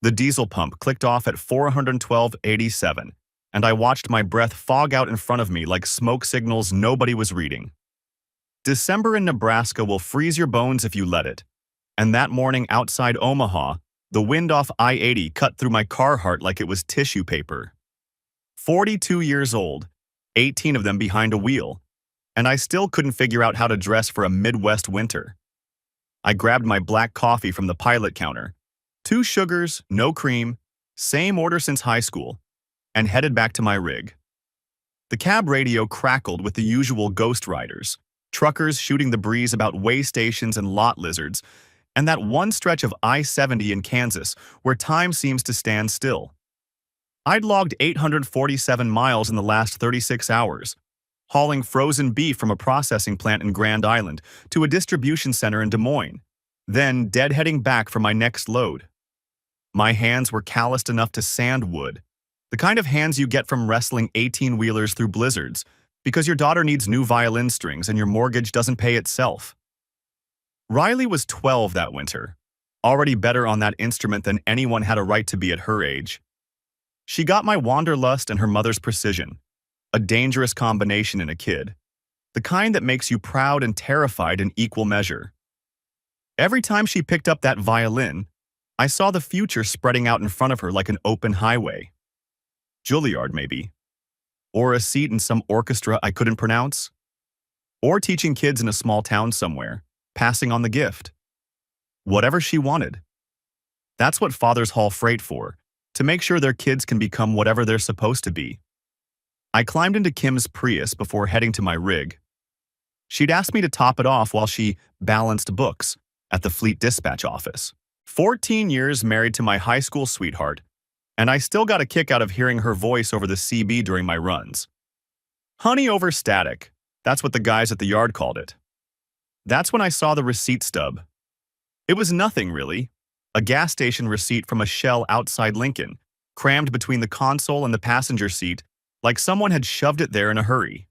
The diesel pump clicked off at 412.87, and I watched my breath fog out in front of me like smoke signals nobody was reading. December in Nebraska will freeze your bones if you let it. And that morning outside Omaha, the wind off I-80 cut through my Carhartt like it was tissue paper. 42 years old, 18 of them behind a wheel, and I still couldn't figure out how to dress for a Midwest winter. I grabbed my black coffee from the pilot counter, 2 sugars, no cream, same order since high school, and headed back to my rig. The cab radio crackled with the usual ghost riders, truckers shooting the breeze about way stations and lot lizards, and that one stretch of I-70 in Kansas where time seems to stand still. I'd logged 847 miles in the last 36 hours, hauling frozen beef from a processing plant in Grand Island to a distribution center in Des Moines, then deadheading back for my next load. My hands were calloused enough to sand wood, the kind of hands you get from wrestling 18-wheelers through blizzards because your daughter needs new violin strings and your mortgage doesn't pay itself. Riley was 12 that winter, already better on that instrument than anyone had a right to be at her age. She got my wanderlust and her mother's precision, a dangerous combination in a kid, the kind that makes you proud and terrified in equal measure. Every time she picked up that violin, I saw the future spreading out in front of her like an open highway. Juilliard, maybe. Or a seat in some orchestra I couldn't pronounce. Or teaching kids in a small town somewhere, passing on the gift. Whatever she wanted. That's what fathers haul freight for, to make sure their kids can become whatever they're supposed to be. I climbed into Kim's Prius before heading to my rig. She'd asked me to top it off while she balanced books at the Fleet Dispatch office. 14 years married to my high school sweetheart, and I still got a kick out of hearing her voice over the CB during my runs. Honey over static, that's what the guys at the yard called it. That's when I saw the receipt stub. It was nothing, really. A gas station receipt from a Shell outside Lincoln, crammed between the console and the passenger seat, like someone had shoved it there in a hurry.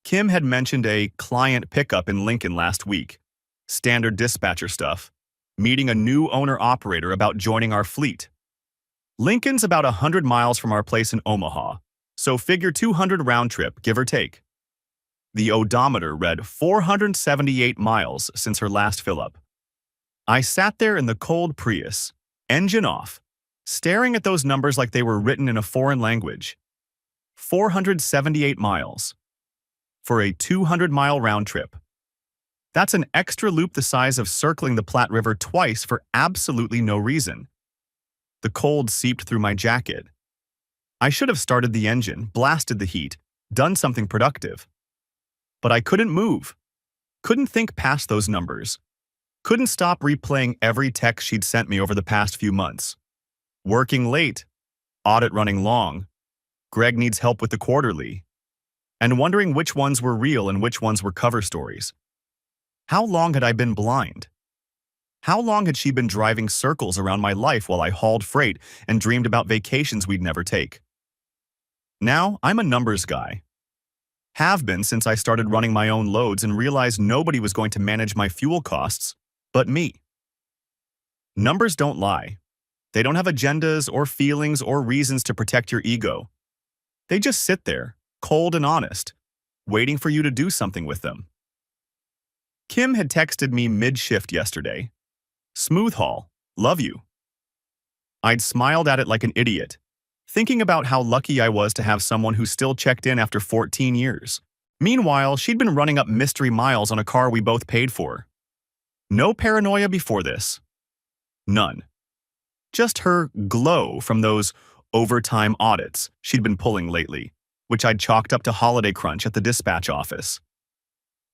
Kim had mentioned a client pickup in Lincoln last week. Standard dispatcher stuff. Meeting a new owner-operator about joining our fleet. Lincoln's about 100 miles from our place in Omaha, so figure 200 round trip, give or take. The odometer read 478 miles since her last fill-up. I sat there in the cold Prius, engine off, staring at those numbers like they were written in a foreign language. 478 miles. For a 200-mile round trip. That's an extra loop the size of circling the Platte River twice for absolutely no reason. The cold seeped through my jacket. I should have started the engine, blasted the heat, done something productive. But I couldn't move. Couldn't think past those numbers. Couldn't stop replaying every text she'd sent me over the past few months. Working late. Audit running long. Greg needs help with the quarterly. And wondering which ones were real and which ones were cover stories. How long had I been blind? How long had she been driving circles around my life while I hauled freight and dreamed about vacations we'd never take? Now, I'm a numbers guy. Have been since I started running my own loads and realized nobody was going to manage my fuel costs but me. Numbers don't lie. They don't have agendas or feelings or reasons to protect your ego. They just sit there, cold and honest, waiting for you to do something with them. Kim had texted me mid-shift yesterday. Smooth haul, love you. I'd smiled at it like an idiot, thinking about how lucky I was to have someone who still checked in after 14 years. Meanwhile, she'd been running up mystery miles on a car we both paid for. No paranoia before this. None. Just her glow from those overtime audits she'd been pulling lately, which I'd chalked up to holiday crunch at the dispatch office.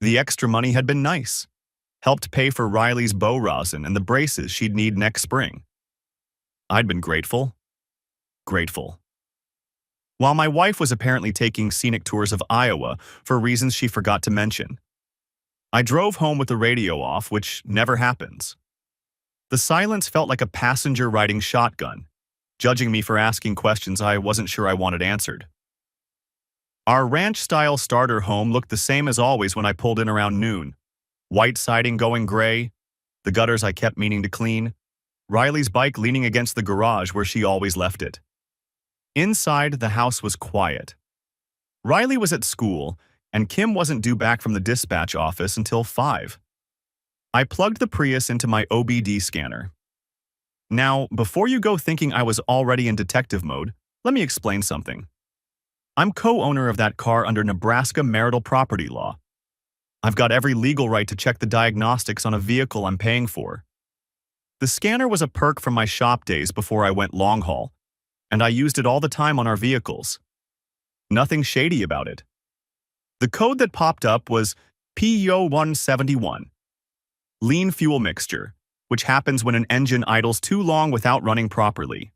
The extra money had been nice. Helped pay for Riley's bow rosin and the braces she'd need next spring. I'd been grateful. Grateful. While my wife was apparently taking scenic tours of Iowa for reasons she forgot to mention. I drove home with the radio off, which never happens. The silence felt like a passenger riding shotgun, judging me for asking questions I wasn't sure I wanted answered. Our ranch-style starter home looked the same as always when I pulled in around noon. White siding going gray, the gutters I kept meaning to clean, Riley's bike leaning against the garage where she always left it. Inside, the house was quiet. Riley was at school, and Kim wasn't due back from the dispatch office until 5. I plugged the Prius into my OBD scanner. Now, before you go thinking I was already in detective mode, let me explain something. I'm co-owner of that car under Nebraska marital property law. I've got every legal right to check the diagnostics on a vehicle I'm paying for. The scanner was a perk from my shop days before I went long haul, and I used it all the time on our vehicles. Nothing shady about it. The code that popped up was PO171, lean fuel mixture, which happens when an engine idles too long without running properly.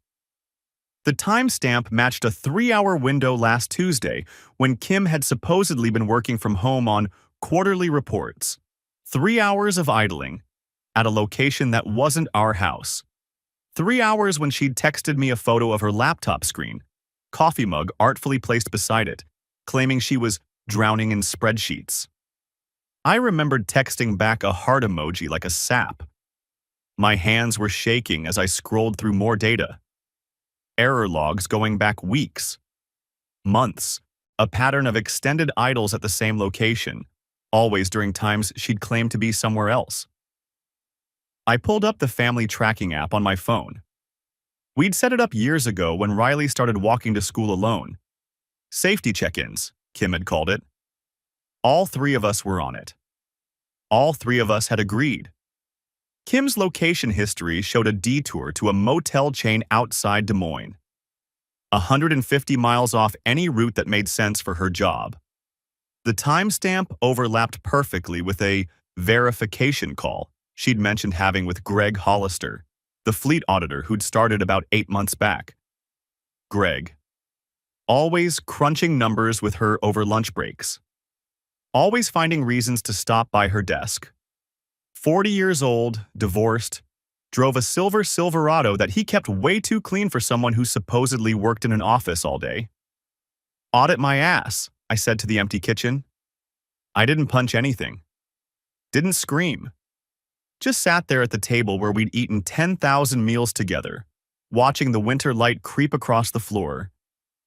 The timestamp matched a 3-hour window last Tuesday when Kim had supposedly been working from home on quarterly reports. 3 hours of idling at a location that wasn't our house. 3 hours when she'd texted me a photo of her laptop screen, coffee mug artfully placed beside it, claiming she was drowning in spreadsheets. I remembered texting back a heart emoji like a sap. My hands were shaking as I scrolled through more data. Error logs going back weeks, months, a pattern of extended idles at the same location, always during times she'd claimed to be somewhere else. I pulled up the family tracking app on my phone. We'd set it up years ago when Riley started walking to school alone. Safety check-ins, Kim had called it. All 3 of us were on it. All 3 of us had agreed. Kim's location history showed a detour to a motel chain outside Des Moines, 150 miles off any route that made sense for her job. The timestamp overlapped perfectly with a verification call she'd mentioned having with Greg Hollister, the fleet auditor who'd started about 8 months back. Greg. Always crunching numbers with her over lunch breaks. Always finding reasons to stop by her desk. 40 years old, divorced, drove a silver Silverado that he kept way too clean for someone who supposedly worked in an office all day. Audit my ass, I said to the empty kitchen. I didn't punch anything. Didn't scream. Just sat there at the table where we'd eaten 10,000 meals together, watching the winter light creep across the floor,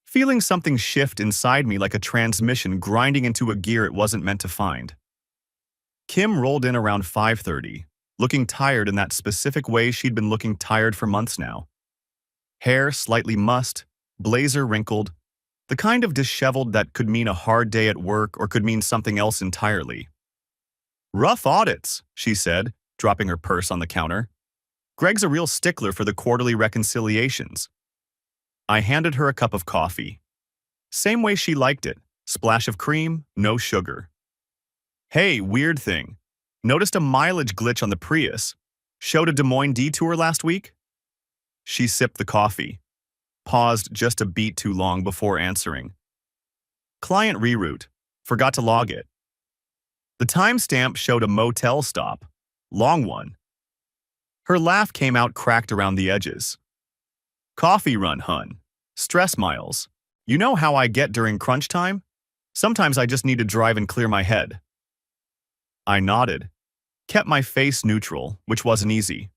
feeling something shift inside me like a transmission grinding into a gear it wasn't meant to find. Kim rolled in around 5:30, looking tired in that specific way she'd been looking tired for months now. Hair slightly mussed, blazer wrinkled, the kind of disheveled that could mean a hard day at work or could mean something else entirely. Rough audits, she said, dropping her purse on the counter. Greg's a real stickler for the quarterly reconciliations. I handed her a cup of coffee. Same way she liked it, splash of cream, no sugar. Hey, weird thing. Noticed a mileage glitch on the Prius. Showed a Des Moines detour last week? She sipped the coffee. Paused just a beat too long before answering. Client reroute. Forgot to log it. The timestamp showed a motel stop. Long one. Her laugh came out cracked around the edges. Coffee run, hun. Stress miles. You know how I get during crunch time? Sometimes I just need to drive and clear my head. I nodded, kept my face neutral, which wasn't easy.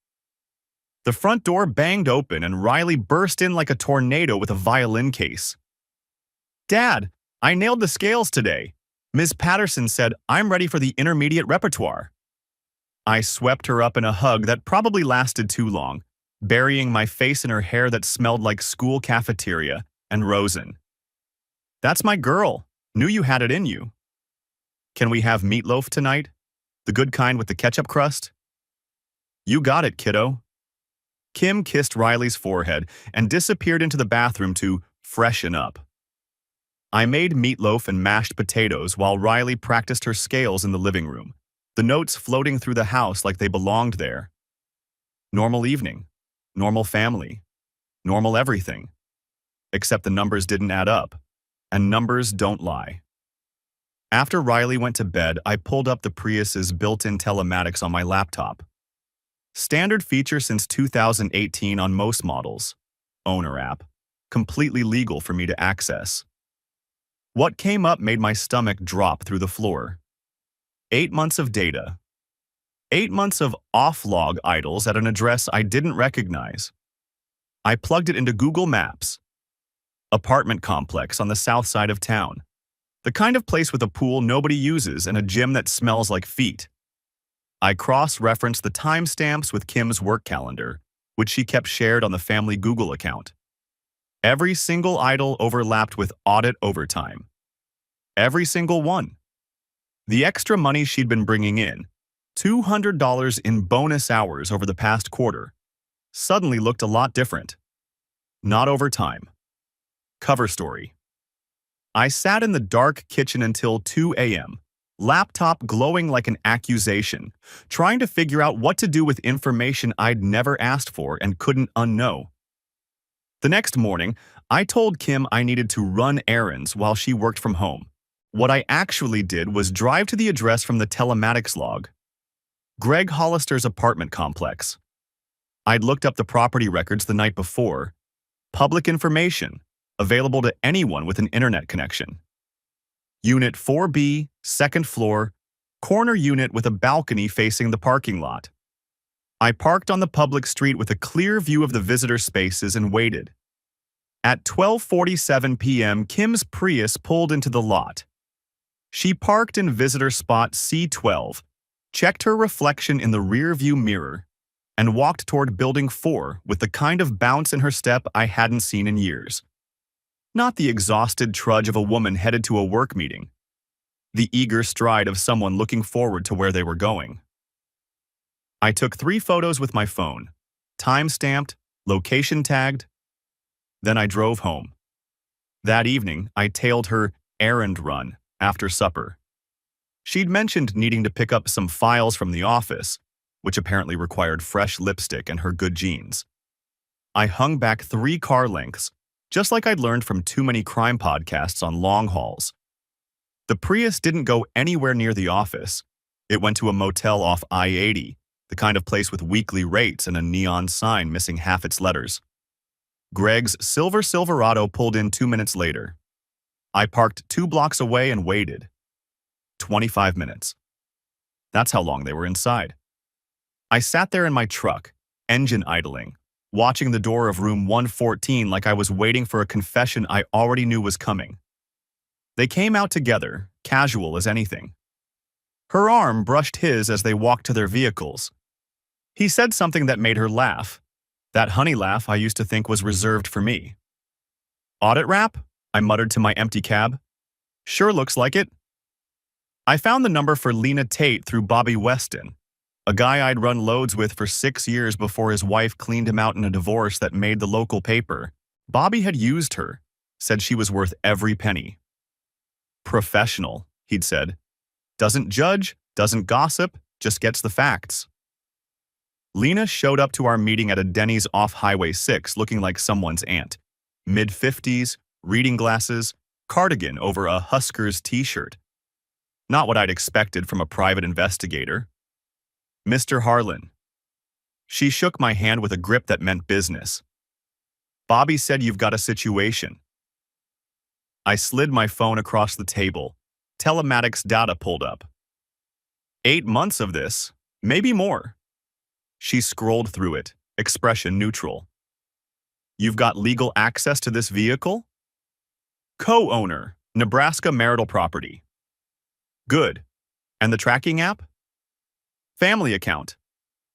The front door banged open and Riley burst in like a tornado with a violin case. Dad, I nailed the scales today. Ms. Patterson said I'm ready for the intermediate repertoire. I swept her up in a hug that probably lasted too long, burying my face in her hair that smelled like school cafeteria and rosin. That's my girl. Knew you had it in you. Can we have meatloaf tonight? The good kind with the ketchup crust? You got it, kiddo. Kim kissed Riley's forehead and disappeared into the bathroom to freshen up. I made meatloaf and mashed potatoes while Riley practiced her scales in the living room, the notes floating through the house like they belonged there. Normal evening, normal family, normal everything. Except the numbers didn't add up, and numbers don't lie. After Riley went to bed, I pulled up the Prius's built-in telematics on my laptop. Standard feature since 2018 on most models. Owner app. Completely legal for me to access. What came up made my stomach drop through the floor. 8 months of data. 8 months of off-log idols at an address I didn't recognize. I plugged it into Google Maps. Apartment complex on the south side of town. The kind of place with a pool nobody uses and a gym that smells like feet. I cross-referenced the timestamps with Kim's work calendar, which she kept shared on the family Google account. Every single idol overlapped with audit overtime. Every single one. The extra money she'd been bringing in, $200 in bonus hours over the past quarter, suddenly looked a lot different. Not overtime. Cover story. I sat in the dark kitchen until 2 a.m., laptop glowing like an accusation, trying to figure out what to do with information I'd never asked for and couldn't unknow. The next morning, I told Kim I needed to run errands while she worked from home. What I actually did was drive to the address from the telematics log. Greg Hollister's apartment complex. I'd looked up the property records the night before. Public information, available to anyone with an internet connection. Unit 4B, second floor, corner unit with a balcony facing the parking lot. I parked on the public street with a clear view of the visitor spaces and waited. At 12:47 p.m., Kim's Prius pulled into the lot. She parked in visitor spot C12, checked her reflection in the rear-view mirror, and walked toward Building 4 with the kind of bounce in her step I hadn't seen in years. Not the exhausted trudge of a woman headed to a work meeting. The eager stride of someone looking forward to where they were going. I took 3 photos with my phone, time-stamped, location-tagged. Then I drove home. That evening, I tailed her errand run after supper. She'd mentioned needing to pick up some files from the office, which apparently required fresh lipstick and her good jeans. I hung back 3 car lengths, just like I'd learned from too many crime podcasts on long hauls. The Prius didn't go anywhere near the office. It went to a motel off I-80, the kind of place with weekly rates and a neon sign missing half its letters. Greg's silver Silverado pulled in 2 minutes later. I parked 2 blocks away and waited. 25 minutes. That's how long they were inside. I sat there in my truck, engine idling, watching the door of room 114 like I was waiting for a confession I already knew was coming. They came out together, casual as anything. Her arm brushed his as they walked to their vehicles. He said something that made her laugh. That honey laugh I used to think was reserved for me. Audit wrap? I muttered to my empty cab. Sure looks like it. I found the number for Lena Tate through Bobby Weston, a guy I'd run loads with for 6 years before his wife cleaned him out in a divorce that made the local paper. Bobby had used her, said she was worth every penny. Professional, he'd said. Doesn't judge, doesn't gossip, just gets the facts. Lena showed up to our meeting at a Denny's off Highway 6 looking like someone's aunt. Mid-50s, reading glasses, cardigan over a Huskers t-shirt. Not what I'd expected from a private investigator. Mr. Harlan. She shook my hand with a grip that meant business. Bobby said you've got a situation. I slid my phone across the table. Telematics data pulled up. 8 months of this, maybe more. She scrolled through it, expression neutral. You've got legal access to this vehicle? Co-owner, Nebraska marital property. Good. And the tracking app? Family account.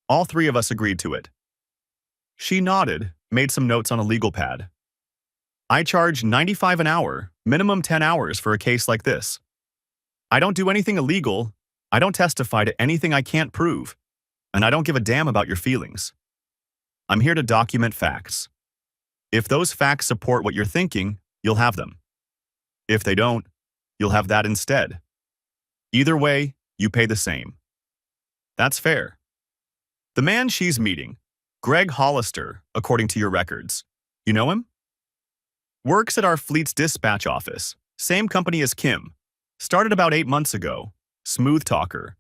All 3 of us agreed to it. She nodded, made some notes on a legal pad. I charge $95 an hour, minimum 10 hours for a case like this. I don't do anything illegal. I don't testify to anything I can't prove. And I don't give a damn about your feelings. I'm here to document facts. If those facts support what you're thinking, you'll have them. If they don't, you'll have that instead. Either way, you pay the same. That's fair. The man she's meeting, Greg Hollister, according to your records. You know him? Works at our fleet's dispatch office. Same company as Kim. Started about 8 months ago. Smooth talker.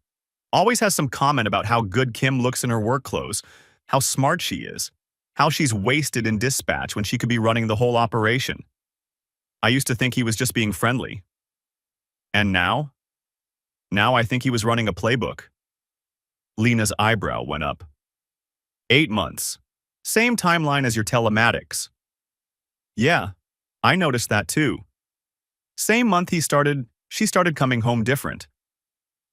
Always has some comment about how good Kim looks in her work clothes, how smart she is, how she's wasted in dispatch when she could be running the whole operation. I used to think he was just being friendly. And now? Now I think he was running a playbook. Lena's eyebrow went up. 8 months. Same timeline as your telematics. Yeah, I noticed that too. Same month she started coming home different.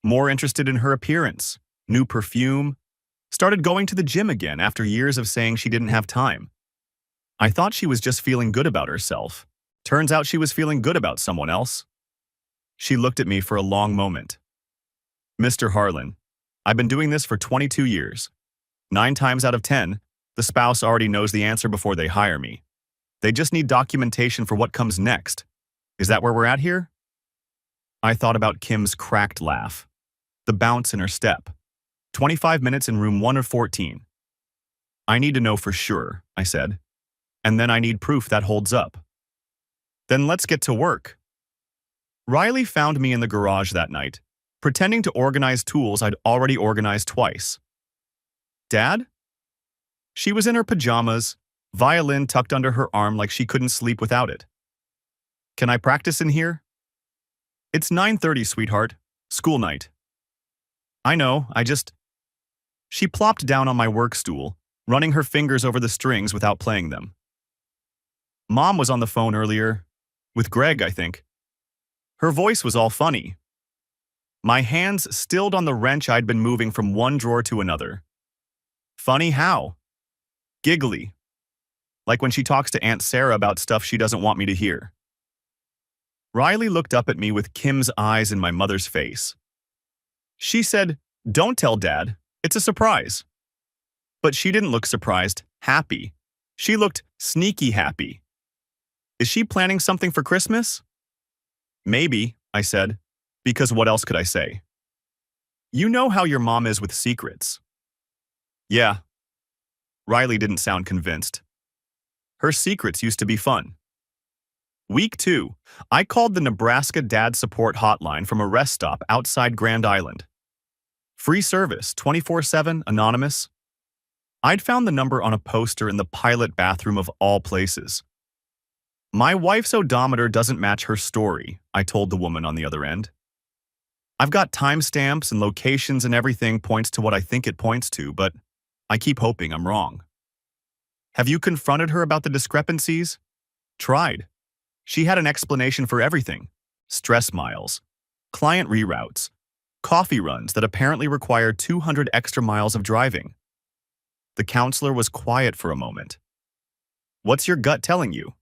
More interested in her appearance, new perfume, started going to the gym again after years of saying she didn't have time. I thought she was just feeling good about herself. Turns out she was feeling good about someone else. She looked at me for a long moment. Mr. Harlan, I've been doing this for 22 years. 9 times out of 10, the spouse already knows the answer before they hire me. They just need documentation for what comes next. Is that where we're at here? I thought about Kim's cracked laugh, the bounce in her step. 25 minutes in room 1 of 14. I need to know for sure, I said. And then I need proof that holds up. Then let's get to work. Riley found me in the garage that night, pretending to organize tools I'd already organized twice. Dad? She was in her pajamas, violin tucked under her arm like she couldn't sleep without it. Can I practice in here? It's 9:30, sweetheart. School night. I know, She plopped down on my work stool, running her fingers over the strings without playing them. Mom was on the phone earlier, with Greg, I think. Her voice was all funny. My hands stilled on the wrench I'd been moving from one drawer to another. Funny how? Giggly. Like when she talks to Aunt Sarah about stuff she doesn't want me to hear. Riley looked up at me with Kim's eyes in my mother's face. She said, "Don't tell Dad. It's a surprise." But she didn't look surprised, happy. She looked sneaky happy. Is she planning something for Christmas? Maybe, I said, because what else could I say? You know how your mom is with secrets. Yeah. Riley didn't sound convinced. Her secrets used to be fun. Week 2, I called the Nebraska Dad Support Hotline from a rest stop outside Grand Island. Free service, 24/7, anonymous. I'd found the number on a poster in the pilot bathroom of all places. My wife's odometer doesn't match her story, I told the woman on the other end. I've got timestamps and locations and everything points to what I think it points to, but I keep hoping I'm wrong. Have you confronted her about the discrepancies? Tried. She had an explanation for everything. Stress miles, client reroutes, coffee runs that apparently require 200 extra miles of driving. The counselor was quiet for a moment. What's your gut telling you?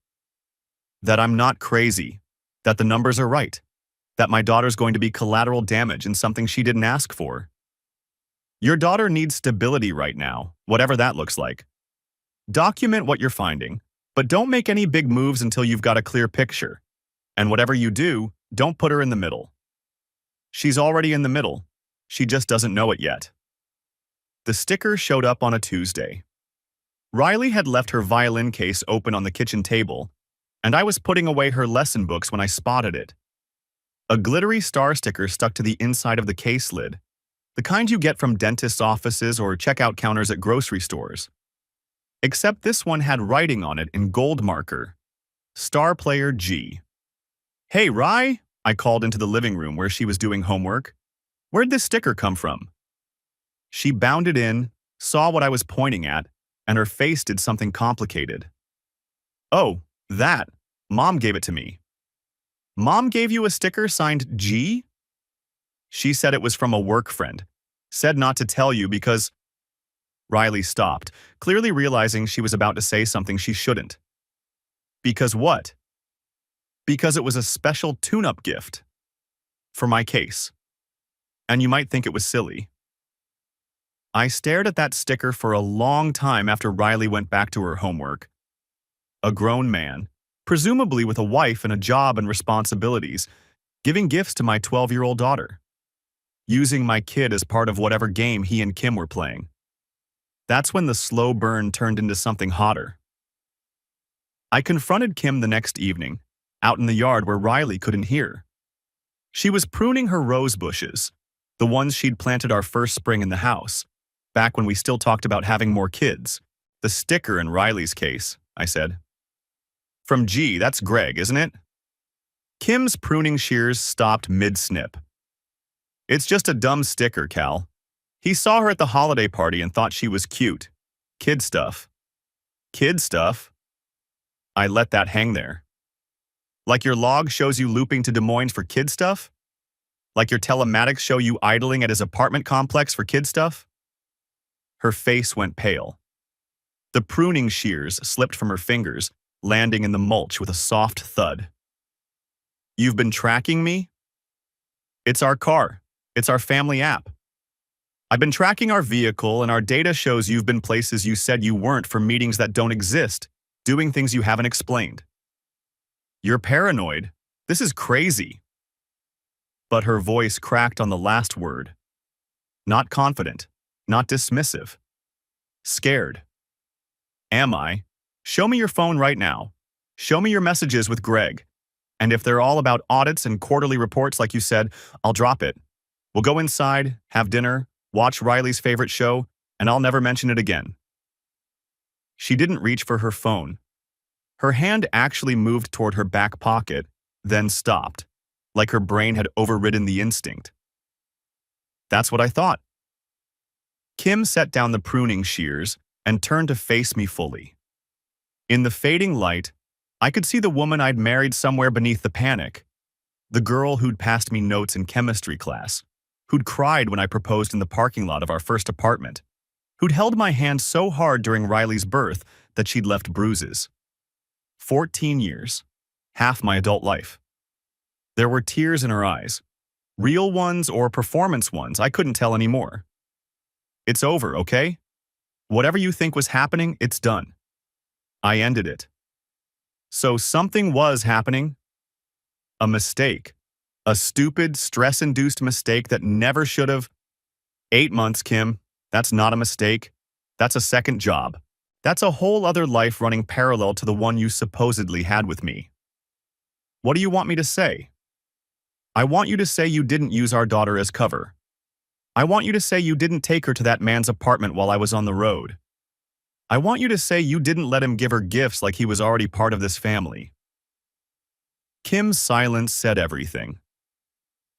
That I'm not crazy, that the numbers are right, that my daughter's going to be collateral damage in something she didn't ask for. Your daughter needs stability right now, whatever that looks like. Document what you're finding, but don't make any big moves until you've got a clear picture. And whatever you do, don't put her in the middle. She's already in the middle. She just doesn't know it yet. The sticker showed up on a Tuesday. Riley had left her violin case open on the kitchen table, and I was putting away her lesson books when I spotted it. A glittery star sticker stuck to the inside of the case lid, the kind you get from dentists' offices or checkout counters at grocery stores. Except this one had writing on it in gold marker. Star Player G. Hey, Rye, I called into the living room where she was doing homework. Where'd this sticker come from? She bounded in, saw what I was pointing at, and her face did something complicated. Oh, that. Mom gave it to me. Mom gave you a sticker signed G? She said it was from a work friend. Said not to tell you because... Riley stopped, clearly realizing she was about to say something she shouldn't. Because what? Because it was a special tune-up gift. For my case. And you might think it was silly. I stared at that sticker for a long time after Riley went back to her homework. A grown man, presumably with a wife and a job and responsibilities, giving gifts to my 12-year-old daughter. Using my kid as part of whatever game he and Kim were playing. That's when the slow burn turned into something hotter. I confronted Kim the next evening, out in the yard where Riley couldn't hear. She was pruning her rose bushes, the ones she'd planted our first spring in the house, back when we still talked about having more kids. The sticker in Riley's case, I said. From G, that's Greg, isn't it? Kim's pruning shears stopped mid-snip. It's just a dumb sticker, Cal. He saw her at the holiday party and thought she was cute. Kid stuff. Kid stuff? I let that hang there. Like your log shows you looping to Des Moines for kid stuff? Like your telematics show you idling at his apartment complex for kid stuff? Her face went pale. The pruning shears slipped from her fingers, landing in the mulch with a soft thud. You've been tracking me? It's our car. It's our family app. I've been tracking our vehicle, and our data shows you've been places you said you weren't for meetings that don't exist, doing things you haven't explained. You're paranoid. This is crazy. But her voice cracked on the last word. Not confident, not dismissive. Scared. Am I? Show me your phone right now. Show me your messages with Greg. And if they're all about audits and quarterly reports like you said, I'll drop it. We'll go inside, have dinner, watch Riley's favorite show, and I'll never mention it again. She didn't reach for her phone. Her hand actually moved toward her back pocket, then stopped, like her brain had overridden the instinct. That's what I thought. Kim set down the pruning shears and turned to face me fully. In the fading light, I could see the woman I'd married somewhere beneath the panic. The girl who'd passed me notes in chemistry class, who'd cried when I proposed in the parking lot of our first apartment, who'd held my hand so hard during Riley's birth that she'd left bruises. 14 years, half my adult life. There were tears in her eyes, real ones or performance ones, I couldn't tell anymore. It's over, okay? Whatever you think was happening, it's done. I ended it. So something was happening. A mistake. A stupid, stress-induced mistake that never should have. 8 months, Kim. That's not a mistake. That's a second job. That's a whole other life running parallel to the one you supposedly had with me. What do you want me to say? I want you to say you didn't use our daughter as cover. I want you to say you didn't take her to that man's apartment while I was on the road. I want you to say you didn't let him give her gifts like he was already part of this family. Kim's silence said everything.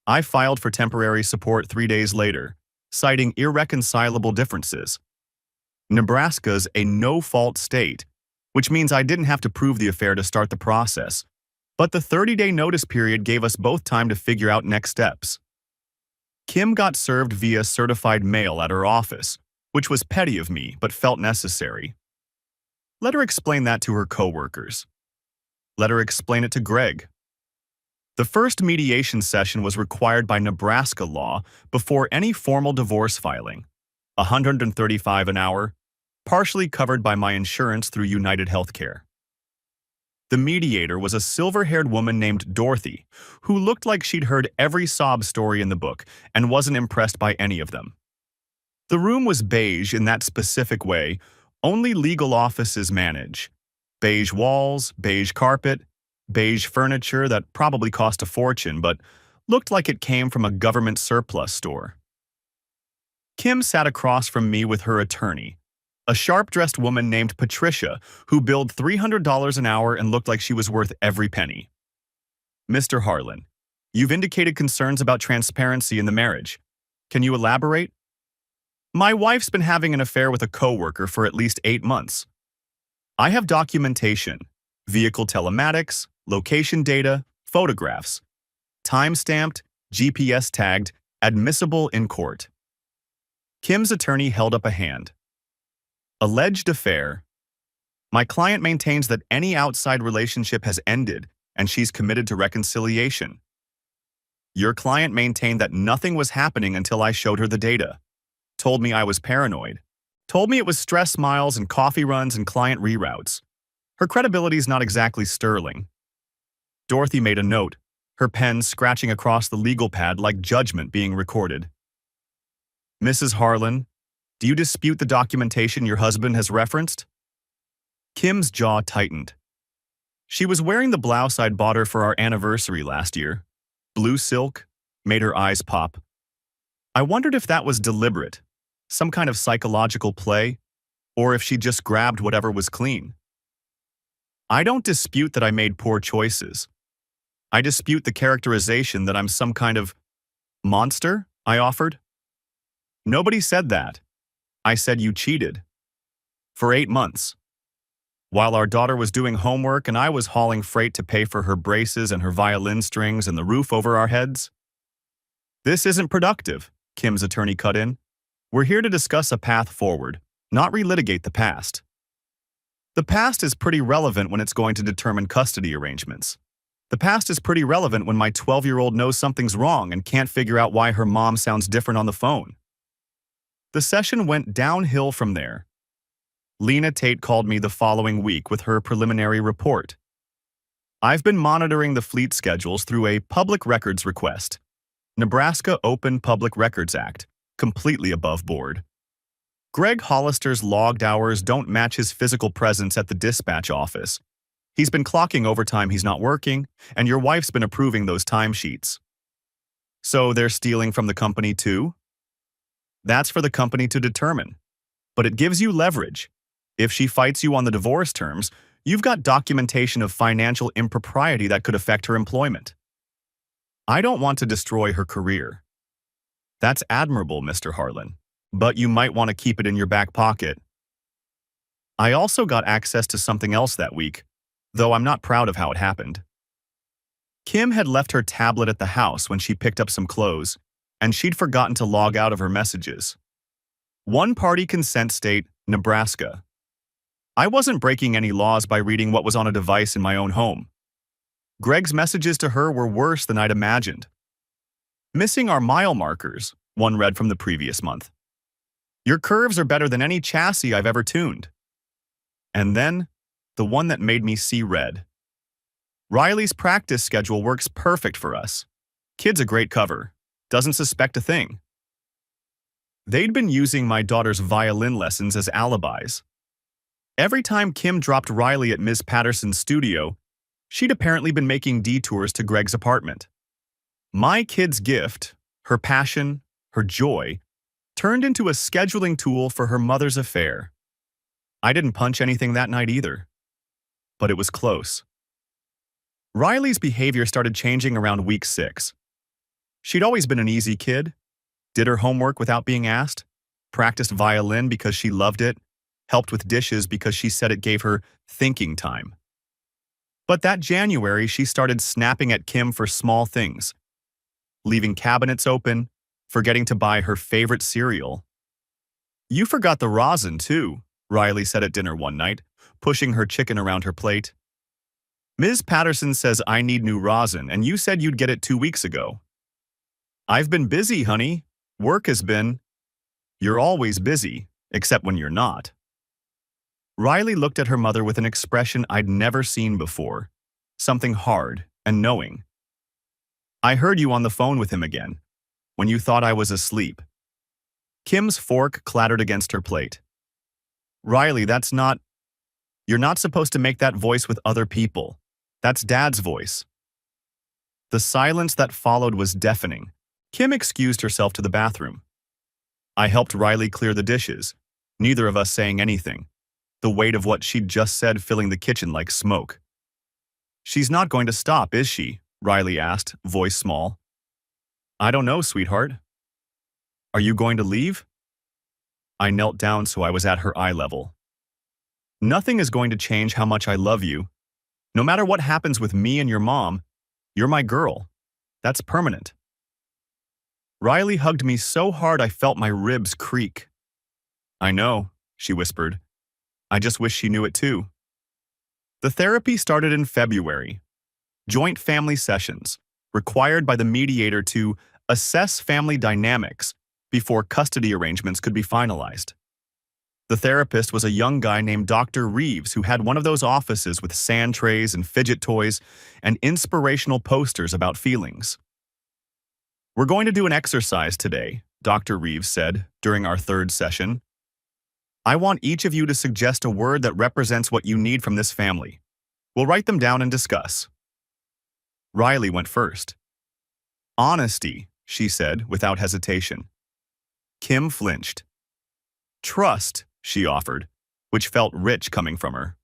I filed for temporary support 3 days later, citing irreconcilable differences. Nebraska's a no-fault state, which means I didn't have to prove the affair to start the process, but the 30-day notice period gave us both time to figure out next steps. Kim got served via certified mail at her office, which was petty of me but felt necessary. Let her explain that to her coworkers. Let her explain it to Greg. The first mediation session was required by Nebraska law before any formal divorce filing. $135 an hour, partially covered by my insurance through United Healthcare. The mediator was a silver-haired woman named Dorothy, who looked like she'd heard every sob story in the book and wasn't impressed by any of them. The room was beige in that specific way only legal offices manage. Beige walls, beige carpet, beige furniture that probably cost a fortune but looked like it came from a government surplus store. Kim sat across from me with her attorney, a sharp-dressed woman named Patricia who billed $300 an hour and looked like she was worth every penny. Mr. Harlan, you've indicated concerns about transparency in the marriage. Can you elaborate? My wife's been having an affair with a coworker for at least 8 months. I have documentation, vehicle telematics, location data, photographs, time-stamped, GPS-tagged, admissible in court. Kim's attorney held up a hand. Alleged affair. My client maintains that any outside relationship has ended and she's committed to reconciliation. Your client maintained that nothing was happening until I showed her the data. Told me I was paranoid. Told me it was stress miles and coffee runs and client reroutes. Her credibility's not exactly sterling. Dorothy made a note, her pen scratching across the legal pad like judgment being recorded. Mrs. Harlan, do you dispute the documentation your husband has referenced? Kim's jaw tightened. She was wearing the blouse I'd bought her for our anniversary last year. Blue silk, made her eyes pop. I wondered if that was deliberate, some kind of psychological play, or if she just grabbed whatever was clean. I don't dispute that I made poor choices. I dispute the characterization that I'm some kind of monster, I offered. Nobody said that. I said you cheated. For 8 months. While our daughter was doing homework and I was hauling freight to pay for her braces and her violin strings and the roof over our heads. This isn't productive, Kim's attorney cut in. We're here to discuss a path forward, not relitigate the past. The past is pretty relevant when it's going to determine custody arrangements. The past is pretty relevant when my 12-year-old knows something's wrong and can't figure out why her mom sounds different on the phone. The session went downhill from there. Lena Tate called me the following week with her preliminary report. I've been monitoring the fleet schedules through a public records request. Nebraska Open Public Records Act, completely above board. Greg Hollister's logged hours don't match his physical presence at the dispatch office. He's been clocking overtime he's not working, and your wife's been approving those timesheets. So they're stealing from the company too? That's for the company to determine. But it gives you leverage. If she fights you on the divorce terms, you've got documentation of financial impropriety that could affect her employment. I don't want to destroy her career. That's admirable, Mr. Harlan, but you might want to keep it in your back pocket. I also got access to something else that week, though I'm not proud of how it happened. Kim had left her tablet at the house when she picked up some clothes, and she'd forgotten to log out of her messages. One-party consent state, Nebraska. I wasn't breaking any laws by reading what was on a device in my own home. Greg's messages to her were worse than I'd imagined. Missing our mile markers, one read from the previous month. Your curves are better than any chassis I've ever tuned. And then, the one that made me see red. Riley's practice schedule works perfect for us. Kid's a great cover. Doesn't suspect a thing. They'd been using my daughter's violin lessons as alibis. Every time Kim dropped Riley at Ms. Patterson's studio, she'd apparently been making detours to Greg's apartment. My kid's gift, her passion, her joy, turned into a scheduling tool for her mother's affair. I didn't punch anything that night either. But it was close. Riley's behavior started changing around week 6. She'd always been an easy kid, did her homework without being asked, practiced violin because she loved it, helped with dishes because she said it gave her thinking time. But that January, she started snapping at Kim for small things, leaving cabinets open, forgetting to buy her favorite cereal. You forgot the rosin, too, Riley said at dinner one night, pushing her chicken around her plate. Ms. Patterson says I need new rosin, and you said you'd get it 2 weeks ago. I've been busy, honey. Work has been. You're always busy, except when you're not. Riley looked at her mother with an expression I'd never seen before, something hard and knowing. I heard you on the phone with him again, when you thought I was asleep. Kim's fork clattered against her plate. Riley, you're not supposed to make that voice with other people. That's Dad's voice. The silence that followed was deafening. Kim excused herself to the bathroom. I helped Riley clear the dishes, neither of us saying anything, the weight of what she'd just said filling the kitchen like smoke. She's not going to stop, is she? Riley asked, voice small. I don't know, sweetheart. Are you going to leave? I knelt down so I was at her eye level. Nothing is going to change how much I love you. No matter what happens with me and your mom, you're my girl. That's permanent. Riley hugged me so hard I felt my ribs creak. I know, she whispered. I just wish she knew it too. The therapy started in February. Joint family sessions, required by the mediator to assess family dynamics before custody arrangements could be finalized. The therapist was a young guy named Dr. Reeves who had one of those offices with sand trays and fidget toys and inspirational posters about feelings. We're going to do an exercise today, Dr. Reeves said during our 3rd session. I want each of you to suggest a word that represents what you need from this family. We'll write them down and discuss. Riley went first. Honesty, she said without hesitation. Kim flinched. Trust, she offered, which felt rich coming from her.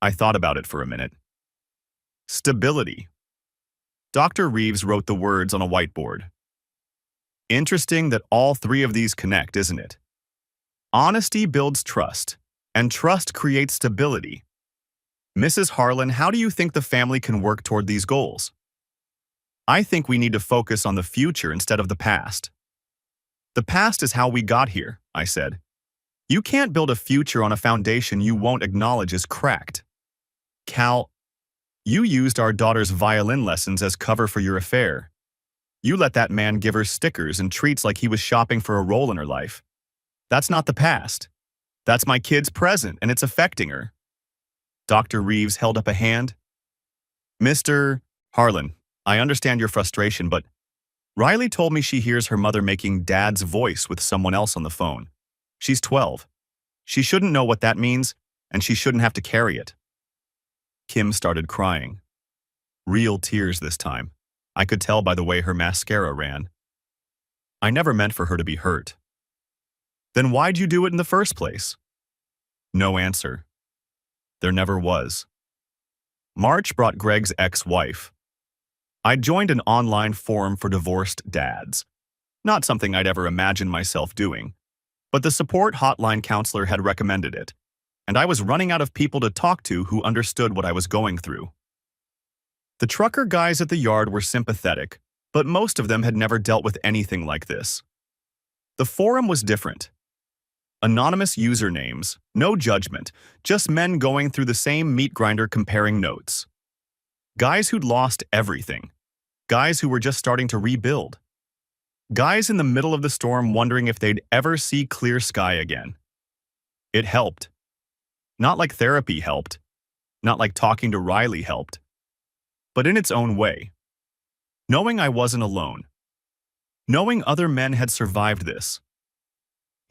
I thought about it for a minute. Stability. Dr. Reeves wrote the words on a whiteboard. Interesting that all three of these connect, isn't it? Honesty builds trust, and trust creates stability. Mrs. Harlan, how do you think the family can work toward these goals? I think we need to focus on the future instead of the past. The past is how we got here, I said. You can't build a future on a foundation you won't acknowledge is cracked. Cal, you used our daughter's violin lessons as cover for your affair. You let that man give her stickers and treats like he was shopping for a role in her life. That's not the past. That's my kid's present, and it's affecting her. Dr. Reeves held up a hand. Mr. Harlan, I understand your frustration, but Riley told me she hears her mother making Dad's voice with someone else on the phone. She's 12. She shouldn't know what that means, and she shouldn't have to carry it. Kim started crying. Real tears this time. I could tell by the way her mascara ran. I never meant for her to be hurt. Then why'd you do it in the first place? No answer. There never was. March brought Greg's ex-wife. I joined an online forum for divorced dads. Not something I'd ever imagined myself doing, but the support hotline counselor had recommended it, and I was running out of people to talk to who understood what I was going through. The trucker guys at the yard were sympathetic, but most of them had never dealt with anything like this. The forum was different. Anonymous usernames, no judgment, just men going through the same meat grinder comparing notes. Guys who'd lost everything. Guys who were just starting to rebuild. Guys in the middle of the storm wondering if they'd ever see clear sky again. It helped. Not like therapy helped. Not like talking to Riley helped. But in its own way. Knowing I wasn't alone. Knowing other men had survived this.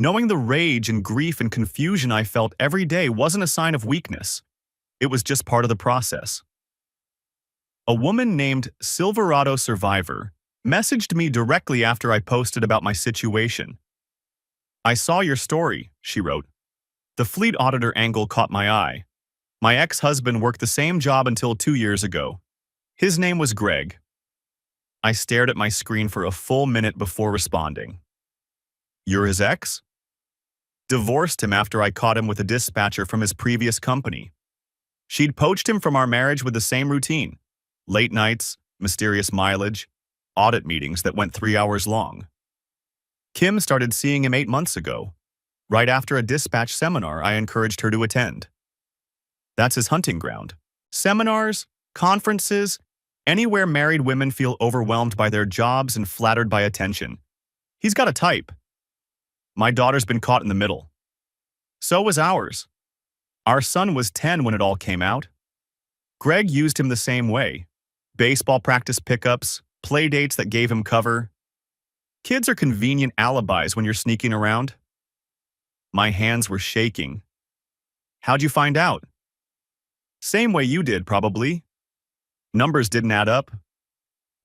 Knowing the rage and grief and confusion I felt every day wasn't a sign of weakness. It was just part of the process. A woman named Silverado Survivor messaged me directly after I posted about my situation. I saw your story, she wrote. The fleet auditor angle caught my eye. My ex-husband worked the same job until 2 years ago. His name was Greg. I stared at my screen for a full minute before responding. You're his ex? Divorced him after I caught him with a dispatcher from his previous company. She'd poached him from our marriage with the same routine. Late nights, mysterious mileage, audit meetings that went 3 hours long. Kim started seeing him 8 months ago, right after a dispatch seminar I encouraged her to attend. That's his hunting ground. Seminars, conferences, anywhere married women feel overwhelmed by their jobs and flattered by attention. He's got a type. My daughter's been caught in the middle. So was ours. Our son was 10 when it all came out. Greg used him the same way. Baseball practice pickups, play dates that gave him cover. Kids are convenient alibis when you're sneaking around. My hands were shaking. How'd you find out? Same way you did, probably. Numbers didn't add up.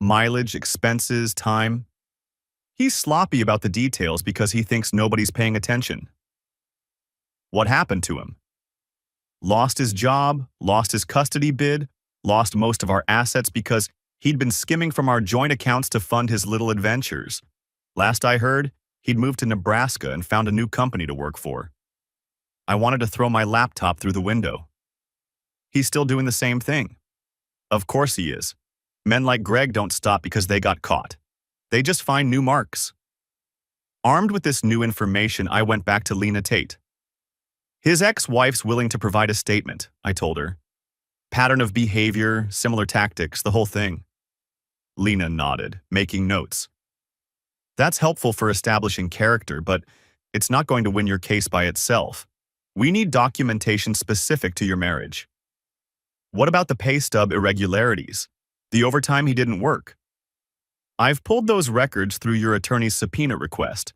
Mileage, expenses, time. He's sloppy about the details because he thinks nobody's paying attention. What happened to him? Lost his job, lost his custody bid, lost most of our assets because he'd been skimming from our joint accounts to fund his little adventures. Last I heard, he'd moved to Nebraska and found a new company to work for. I wanted to throw my laptop through the window. He's still doing the same thing. Of course he is. Men like Greg don't stop because they got caught. They just find new marks. Armed with this new information, I went back to Lena Tate. His ex-wife's willing to provide a statement, I told her. Pattern of behavior, similar tactics, the whole thing. Lena nodded, making notes. That's helpful for establishing character, but it's not going to win your case by itself. We need documentation specific to your marriage. What about the pay stub irregularities? The overtime he didn't work? I've pulled those records through your attorney's subpoena request.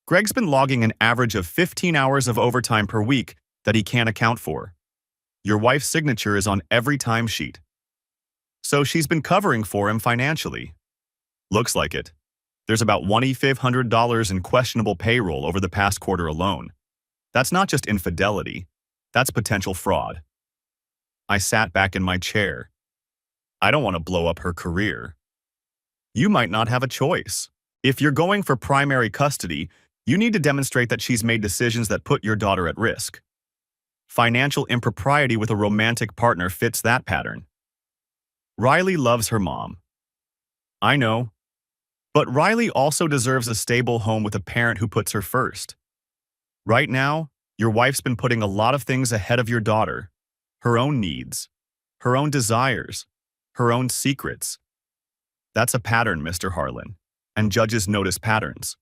Greg's been logging an average of 15 hours of overtime per week that he can't account for. Your wife's signature is on every timesheet. So she's been covering for him financially. Looks like it. There's about $2,500 in questionable payroll over the past quarter alone. That's not just infidelity. That's potential fraud. I sat back in my chair. I don't want to blow up her career. You might not have a choice. If you're going for primary custody, you need to demonstrate that she's made decisions that put your daughter at risk. Financial impropriety with a romantic partner fits that pattern. Riley loves her mom. I know. But Riley also deserves a stable home with a parent who puts her first. Right now, your wife's been putting a lot of things ahead of your daughter. Her own needs, her own desires, her own secrets. That's a pattern, Mr. Harlan, and judges notice patterns.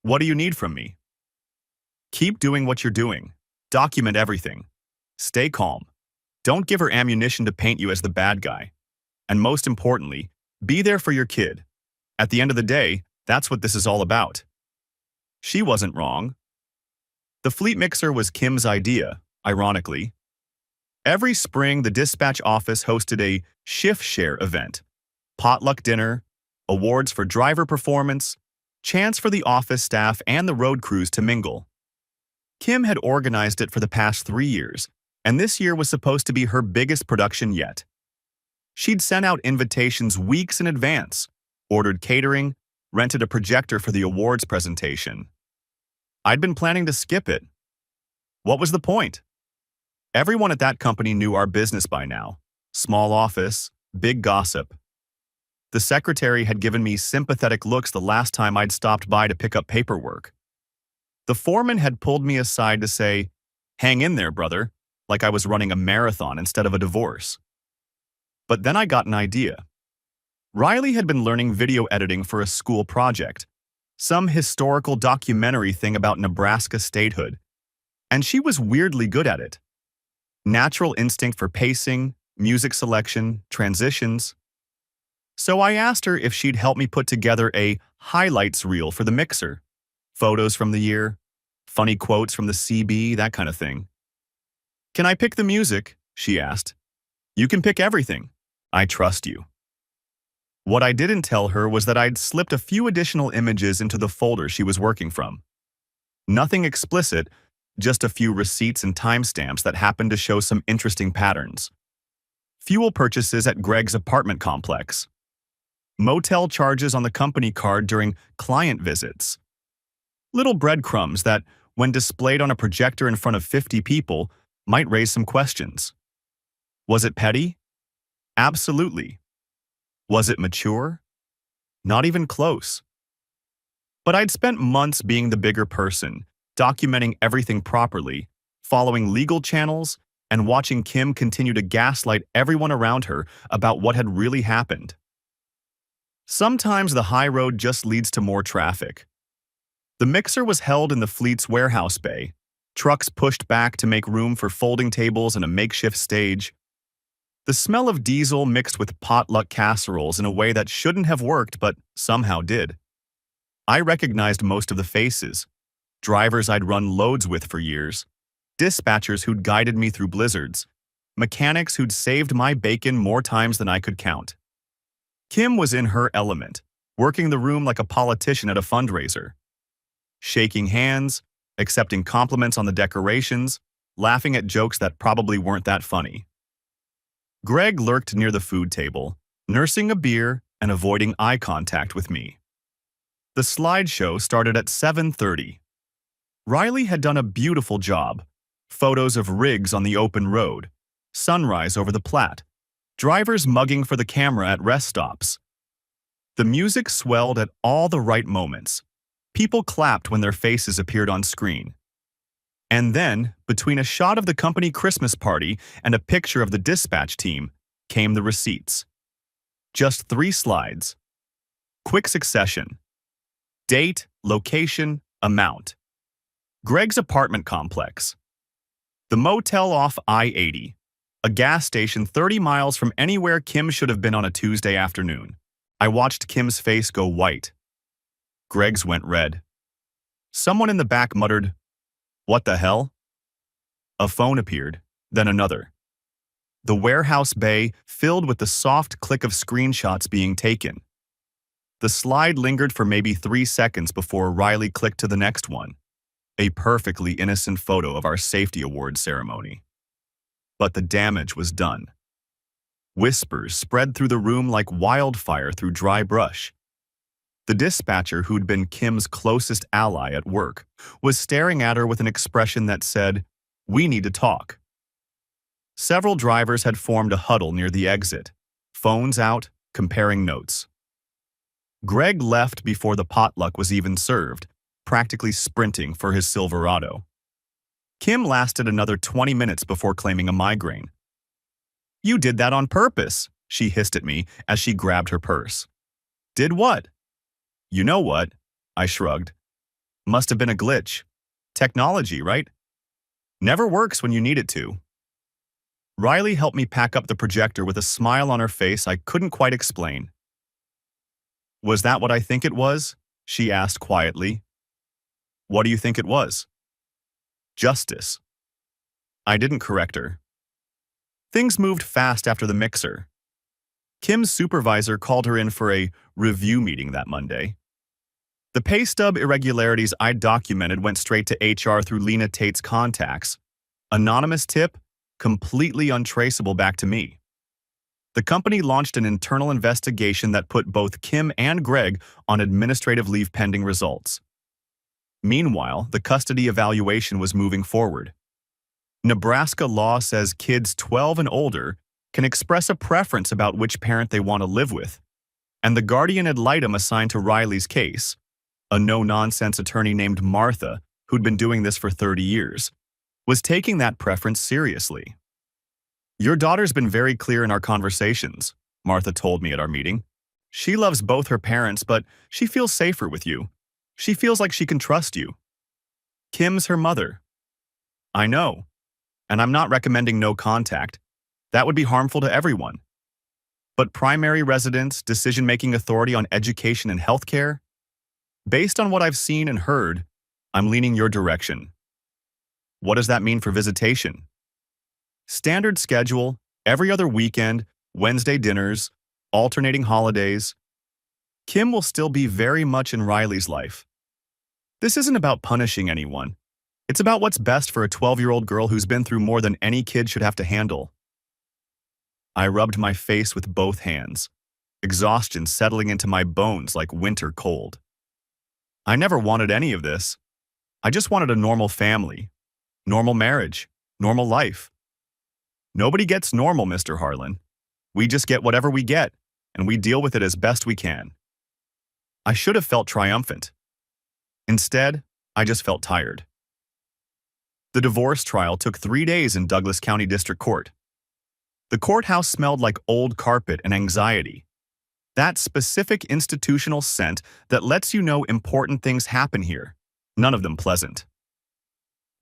What do you need from me? Keep doing what you're doing. Document everything. Stay calm. Don't give her ammunition to paint you as the bad guy. And most importantly, be there for your kid. At the end of the day, that's what this is all about. She wasn't wrong. The fleet mixer was Kim's idea, ironically. Every spring, the dispatch office hosted a shift share event. Potluck dinner, awards for driver performance, chance for the office staff and the road crews to mingle. Kim had organized it for the past 3 years, and this year was supposed to be her biggest production yet. She'd sent out invitations weeks in advance, ordered catering, rented a projector for the awards presentation. I'd been planning to skip it. What was the point? Everyone at that company knew our business by now. Small office, big gossip. The secretary had given me sympathetic looks the last time I'd stopped by to pick up paperwork. The foreman had pulled me aside to say, "Hang in there, brother," like I was running a marathon instead of a divorce. But then I got an idea. Riley had been learning video editing for a school project, some historical documentary thing about Nebraska statehood, and she was weirdly good at it. Natural instinct for pacing, music selection, transitions. So I asked her if she'd help me put together a highlights reel for the mixer. Photos from the year, funny quotes from the CB, that kind of thing. "Can I pick the music?" she asked. "You can pick everything. I trust you." What I didn't tell her was that I'd slipped a few additional images into the folder she was working from. Nothing explicit, just a few receipts and timestamps that happened to show some interesting patterns. Fuel purchases at Greg's apartment complex. Motel charges on the company card during client visits. Little breadcrumbs that, when displayed on a projector in front of 50 people, might raise some questions. Was it petty? Absolutely. Was it mature? Not even close. But I'd spent months being the bigger person, documenting everything properly, following legal channels, and watching Kim continue to gaslight everyone around her about what had really happened. Sometimes the high road just leads to more traffic. The mixer was held in the fleet's warehouse bay, trucks pushed back to make room for folding tables and a makeshift stage. The smell of diesel mixed with potluck casseroles in a way that shouldn't have worked but somehow did. I recognized most of the faces, drivers I'd run loads with for years, dispatchers who'd guided me through blizzards, mechanics who'd saved my bacon more times than I could count. Kim was in her element, working the room like a politician at a fundraiser. Shaking hands, accepting compliments on the decorations, laughing at jokes that probably weren't that funny. Greg lurked near the food table, nursing a beer and avoiding eye contact with me. The slideshow started at 7:30. Riley had done a beautiful job. Photos of rigs on the open road, sunrise over the Platte, drivers mugging for the camera at rest stops. The music swelled at all the right moments. People clapped when their faces appeared on screen. And then, between a shot of the company Christmas party and a picture of the dispatch team, came the receipts. Just 3 slides. Quick succession. Date, location, amount. Greg's apartment complex. The motel off I-80. A gas station 30 miles from anywhere Kim should have been on a Tuesday afternoon. I watched Kim's face go white. Greg's went red. Someone in the back muttered, "What the hell?" A phone appeared, then another. The warehouse bay filled with the soft click of screenshots being taken. The slide lingered for maybe 3 seconds before Riley clicked to the next one, a perfectly innocent photo of our safety awards ceremony. But the damage was done. Whispers spread through the room like wildfire through dry brush. The dispatcher, who'd been Kim's closest ally at work, was staring at her with an expression that said, "We need to talk." Several drivers had formed a huddle near the exit, phones out, comparing notes. Greg left before the potluck was even served, practically sprinting for his Silverado. Kim lasted another 20 minutes before claiming a migraine. "You did that on purpose," she hissed at me as she grabbed her purse. "Did what?" "You know what?" I shrugged. "Must have been a glitch. Technology, right? Never works when you need it to." Riley helped me pack up the projector with a smile on her face I couldn't quite explain. "Was that what I think it was?" she asked quietly. "What do you think it was?" "Justice." I didn't correct her. Things moved fast after the mixer. Kim's supervisor called her in for a review meeting that Monday. The pay stub irregularities I'd documented went straight to HR through Lena Tate's contacts. Anonymous tip, completely untraceable back to me. The company launched an internal investigation that put both Kim and Greg on administrative leave pending results. Meanwhile, the custody evaluation was moving forward. Nebraska law says kids 12 and older can express a preference about which parent they want to live with, and the guardian ad litem assigned to Riley's case, a no-nonsense attorney named Martha, who'd been doing this for 30 years, was taking that preference seriously. "Your daughter's been very clear in our conversations," Martha told me at our meeting. "She loves both her parents, but she feels safer with you. She feels like she can trust you. Kim's her mother." "I know, and I'm not recommending no contact. That would be harmful to everyone. But primary residence, decision-making authority on education and healthcare? Based on what I've seen and heard, I'm leaning your direction." "What does that mean for visitation?" "Standard schedule, every other weekend, Wednesday dinners, alternating holidays. Kim will still be very much in Riley's life. This isn't about punishing anyone. It's about what's best for a 12-year-old girl who's been through more than any kid should have to handle." I rubbed my face with both hands, exhaustion settling into my bones like winter cold. I never wanted any of this. I just wanted a normal family, normal marriage, normal life. Nobody gets normal, Mr. Harlan. We just get whatever we get, and we deal with it as best we can. I should have felt triumphant. Instead, I just felt tired. The divorce trial took 3 days in Douglas County District Court. The courthouse smelled like old carpet and anxiety. That specific institutional scent that lets you know important things happen here, none of them pleasant.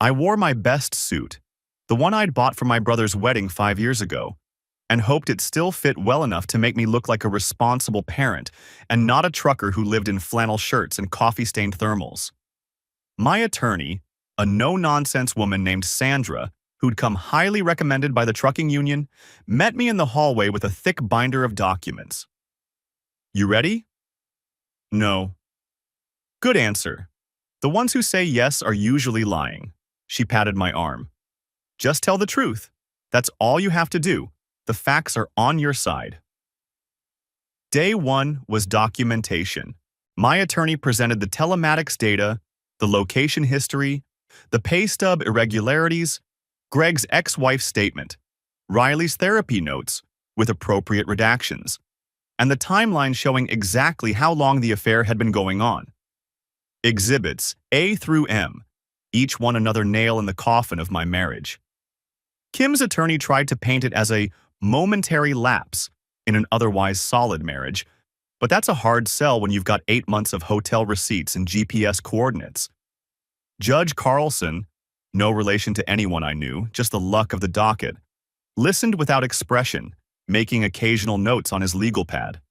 I wore my best suit, the one I'd bought for my brother's wedding 5 years ago, and hoped it still fit well enough to make me look like a responsible parent and not a trucker who lived in flannel shirts and coffee-stained thermals. My attorney, a no-nonsense woman named Sandra, who'd come highly recommended by the trucking union, met me in the hallway with a thick binder of documents. "You ready?" "No." "Good answer. The ones who say yes are usually lying." She patted my arm. "Just tell the truth. That's all you have to do. The facts are on your side." Day 1 was documentation. My attorney presented the telematics data, the location history, the pay stub irregularities, Greg's ex-wife's statement, Riley's therapy notes with appropriate redactions, and the timeline showing exactly how long the affair had been going on. Exhibits A through M, each one another nail in the coffin of my marriage. Kim's attorney tried to paint it as a momentary lapse in an otherwise solid marriage, but that's a hard sell when you've got 8 months of hotel receipts and GPS coordinates. Judge Carlson, no relation to anyone I knew, just the luck of the docket, listened without expression, making occasional notes on his legal pad.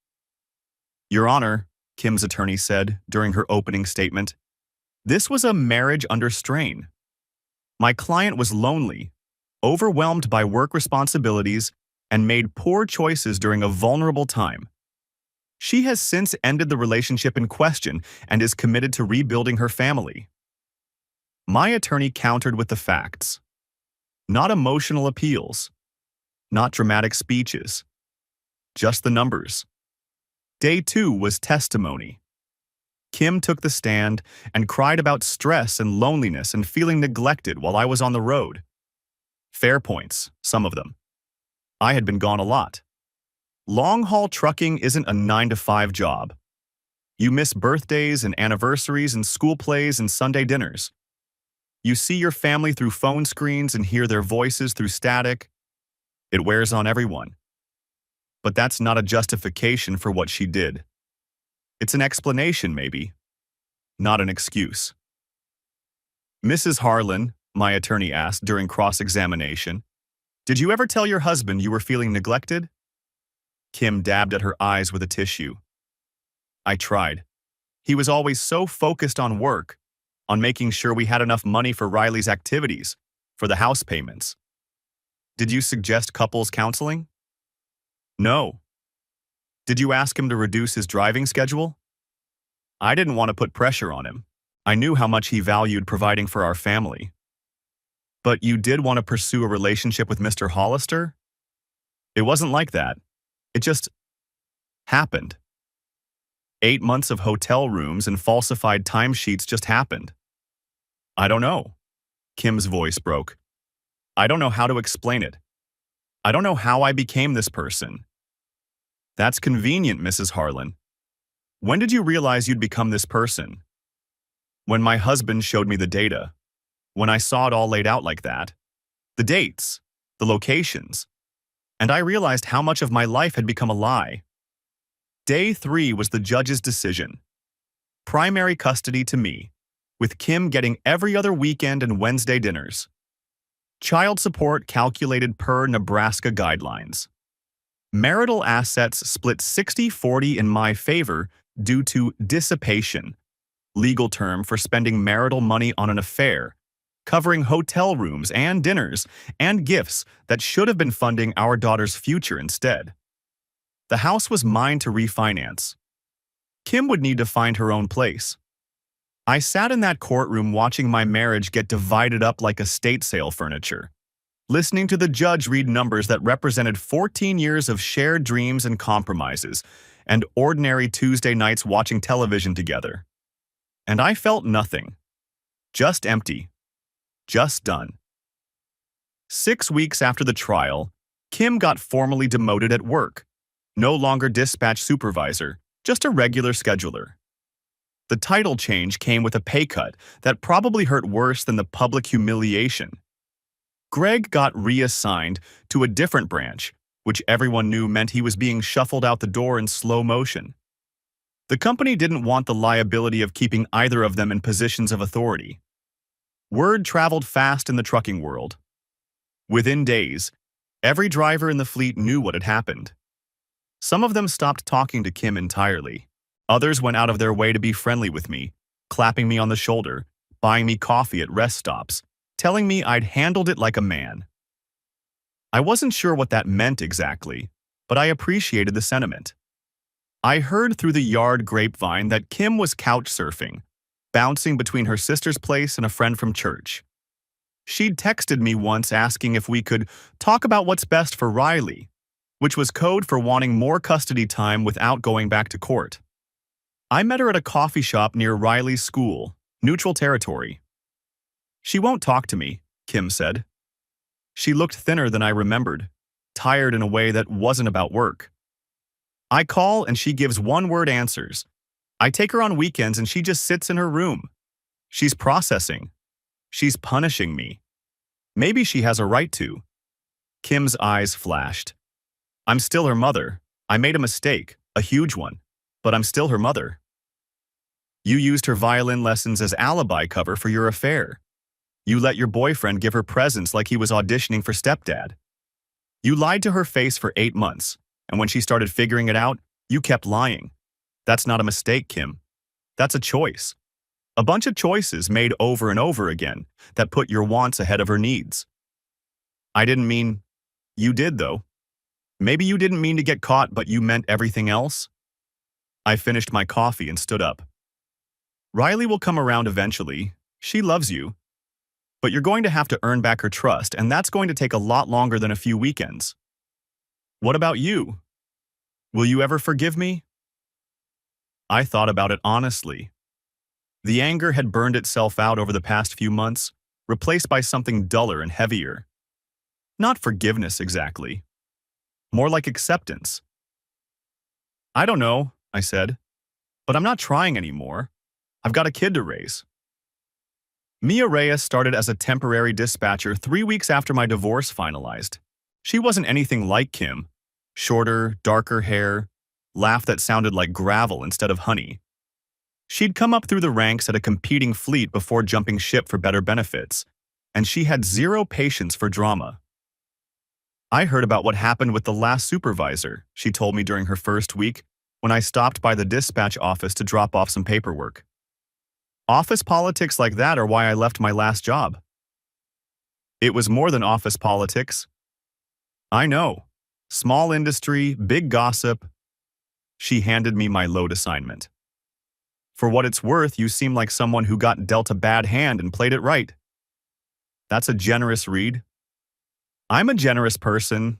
"Your Honor," Kim's attorney said during her opening statement, "this was a marriage under strain. My client was lonely, overwhelmed by work responsibilities, and made poor choices during a vulnerable time. She has since ended the relationship in question and is committed to rebuilding her family." My attorney countered with the facts. Not emotional appeals. Not dramatic speeches. Just the numbers. Day 2 was testimony. Kim took the stand and cried about stress and loneliness and feeling neglected while I was on the road. Fair points, some of them. I had been gone a lot. Long-haul trucking isn't a 9-to-5 job. You miss birthdays and anniversaries and school plays and Sunday dinners. You see your family through phone screens and hear their voices through static. It wears on everyone. But that's not a justification for what she did. It's an explanation, maybe, not an excuse. Mrs. Harlan, my attorney asked during cross-examination, did you ever tell your husband you were feeling neglected? Kim dabbed at her eyes with a tissue. I tried. He was always so focused on work, on making sure we had enough money for Riley's activities, for the house payments. Did you suggest couples counseling? No. Did you ask him to reduce his driving schedule? I didn't want to put pressure on him. I knew how much he valued providing for our family. But you did want to pursue a relationship with Mr. Hollister? It wasn't like that. It just happened. 8 months of hotel rooms and falsified timesheets just happened. I don't know. Kim's voice broke. I don't know how to explain it. I don't know how I became this person. That's convenient, Mrs. Harlan. When did you realize you'd become this person? When my husband showed me the data. When I saw it all laid out like that. The dates, the locations. And I realized how much of my life had become a lie. Day 3 was the judge's decision. Primary custody to me, with Kim getting every other weekend and Wednesday dinners. Child support calculated per Nebraska guidelines. Marital assets split 60-40 in my favor due to dissipation, legal term for spending marital money on an affair, covering hotel rooms and dinners and gifts that should have been funding our daughter's future instead. The house was mine to refinance. Kim would need to find her own place. I sat in that courtroom watching my marriage get divided up like estate sale furniture, listening to the judge read numbers that represented 14 years of shared dreams and compromises, and ordinary Tuesday nights watching television together. And I felt nothing. Just empty. Just done. 6 weeks after the trial, Kim got formally demoted at work. No longer dispatch supervisor, just a regular scheduler. The title change came with a pay cut that probably hurt worse than the public humiliation. Greg got reassigned to a different branch, which everyone knew meant he was being shuffled out the door in slow motion. The company didn't want the liability of keeping either of them in positions of authority. Word traveled fast in the trucking world. Within days, every driver in the fleet knew what had happened. Some of them stopped talking to Kim entirely. Others went out of their way to be friendly with me, clapping me on the shoulder, buying me coffee at rest stops, telling me I'd handled it like a man. I wasn't sure what that meant exactly, but I appreciated the sentiment. I heard through the yard grapevine that Kim was couch surfing, bouncing between her sister's place and a friend from church. She'd texted me once asking if we could talk about what's best for Riley, which was code for wanting more custody time without going back to court. I met her at a coffee shop near Riley's school, neutral territory. She won't talk to me, Kim said. She looked thinner than I remembered, tired in a way that wasn't about work. I call and she gives one-word answers. I take her on weekends and she just sits in her room. She's processing. She's punishing me. Maybe she has a right to. Kim's eyes flashed. I'm still her mother. I made a mistake, a huge one, but I'm still her mother. You used her violin lessons as alibi cover for your affair. You let your boyfriend give her presents like he was auditioning for stepdad. You lied to her face for 8 months, and when she started figuring it out, you kept lying. That's not a mistake, Kim. That's a choice. A bunch of choices made over and over again that put your wants ahead of her needs. I didn't mean... You did, though. Maybe you didn't mean to get caught, but you meant everything else? I finished my coffee and stood up. Riley will come around eventually. She loves you. But you're going to have to earn back her trust, and that's going to take a lot longer than a few weekends. What about you? Will you ever forgive me? I thought about it honestly. The anger had burned itself out over the past few months, replaced by something duller and heavier. Not forgiveness exactly. More like acceptance. I don't know, I said, but I'm not trying anymore. I've got a kid to raise. Mia Reyes started as a temporary dispatcher 3 weeks after my divorce finalized. She wasn't anything like Kim. Shorter, darker hair, laugh that sounded like gravel instead of honey. She'd come up through the ranks at a competing fleet before jumping ship for better benefits, and she had zero patience for drama. I heard about what happened with the last supervisor, she told me during her first week when I stopped by the dispatch office to drop off some paperwork. Office politics like that are why I left my last job. It was more than office politics. I know. Small industry, big gossip. She handed me my load assignment. For what it's worth, you seem like someone who got dealt a bad hand and played it right. That's a generous read. I'm a generous person.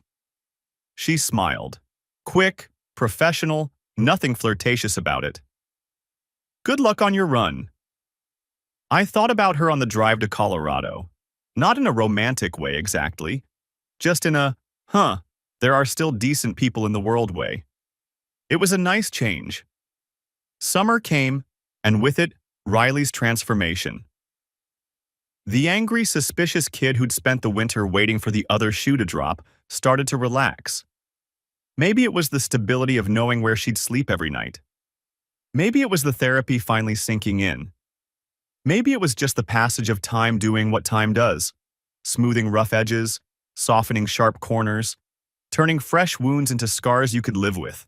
She smiled. Quick, professional, nothing flirtatious about it. Good luck on your run. I thought about her on the drive to Colorado. Not in a romantic way exactly, just in a, there are still decent people in the world way. It was a nice change. Summer came, and with it, Riley's transformation. The angry, suspicious kid who'd spent the winter waiting for the other shoe to drop started to relax. Maybe it was the stability of knowing where she'd sleep every night. Maybe it was the therapy finally sinking in. Maybe it was just the passage of time doing what time does, smoothing rough edges, softening sharp corners, turning fresh wounds into scars you could live with.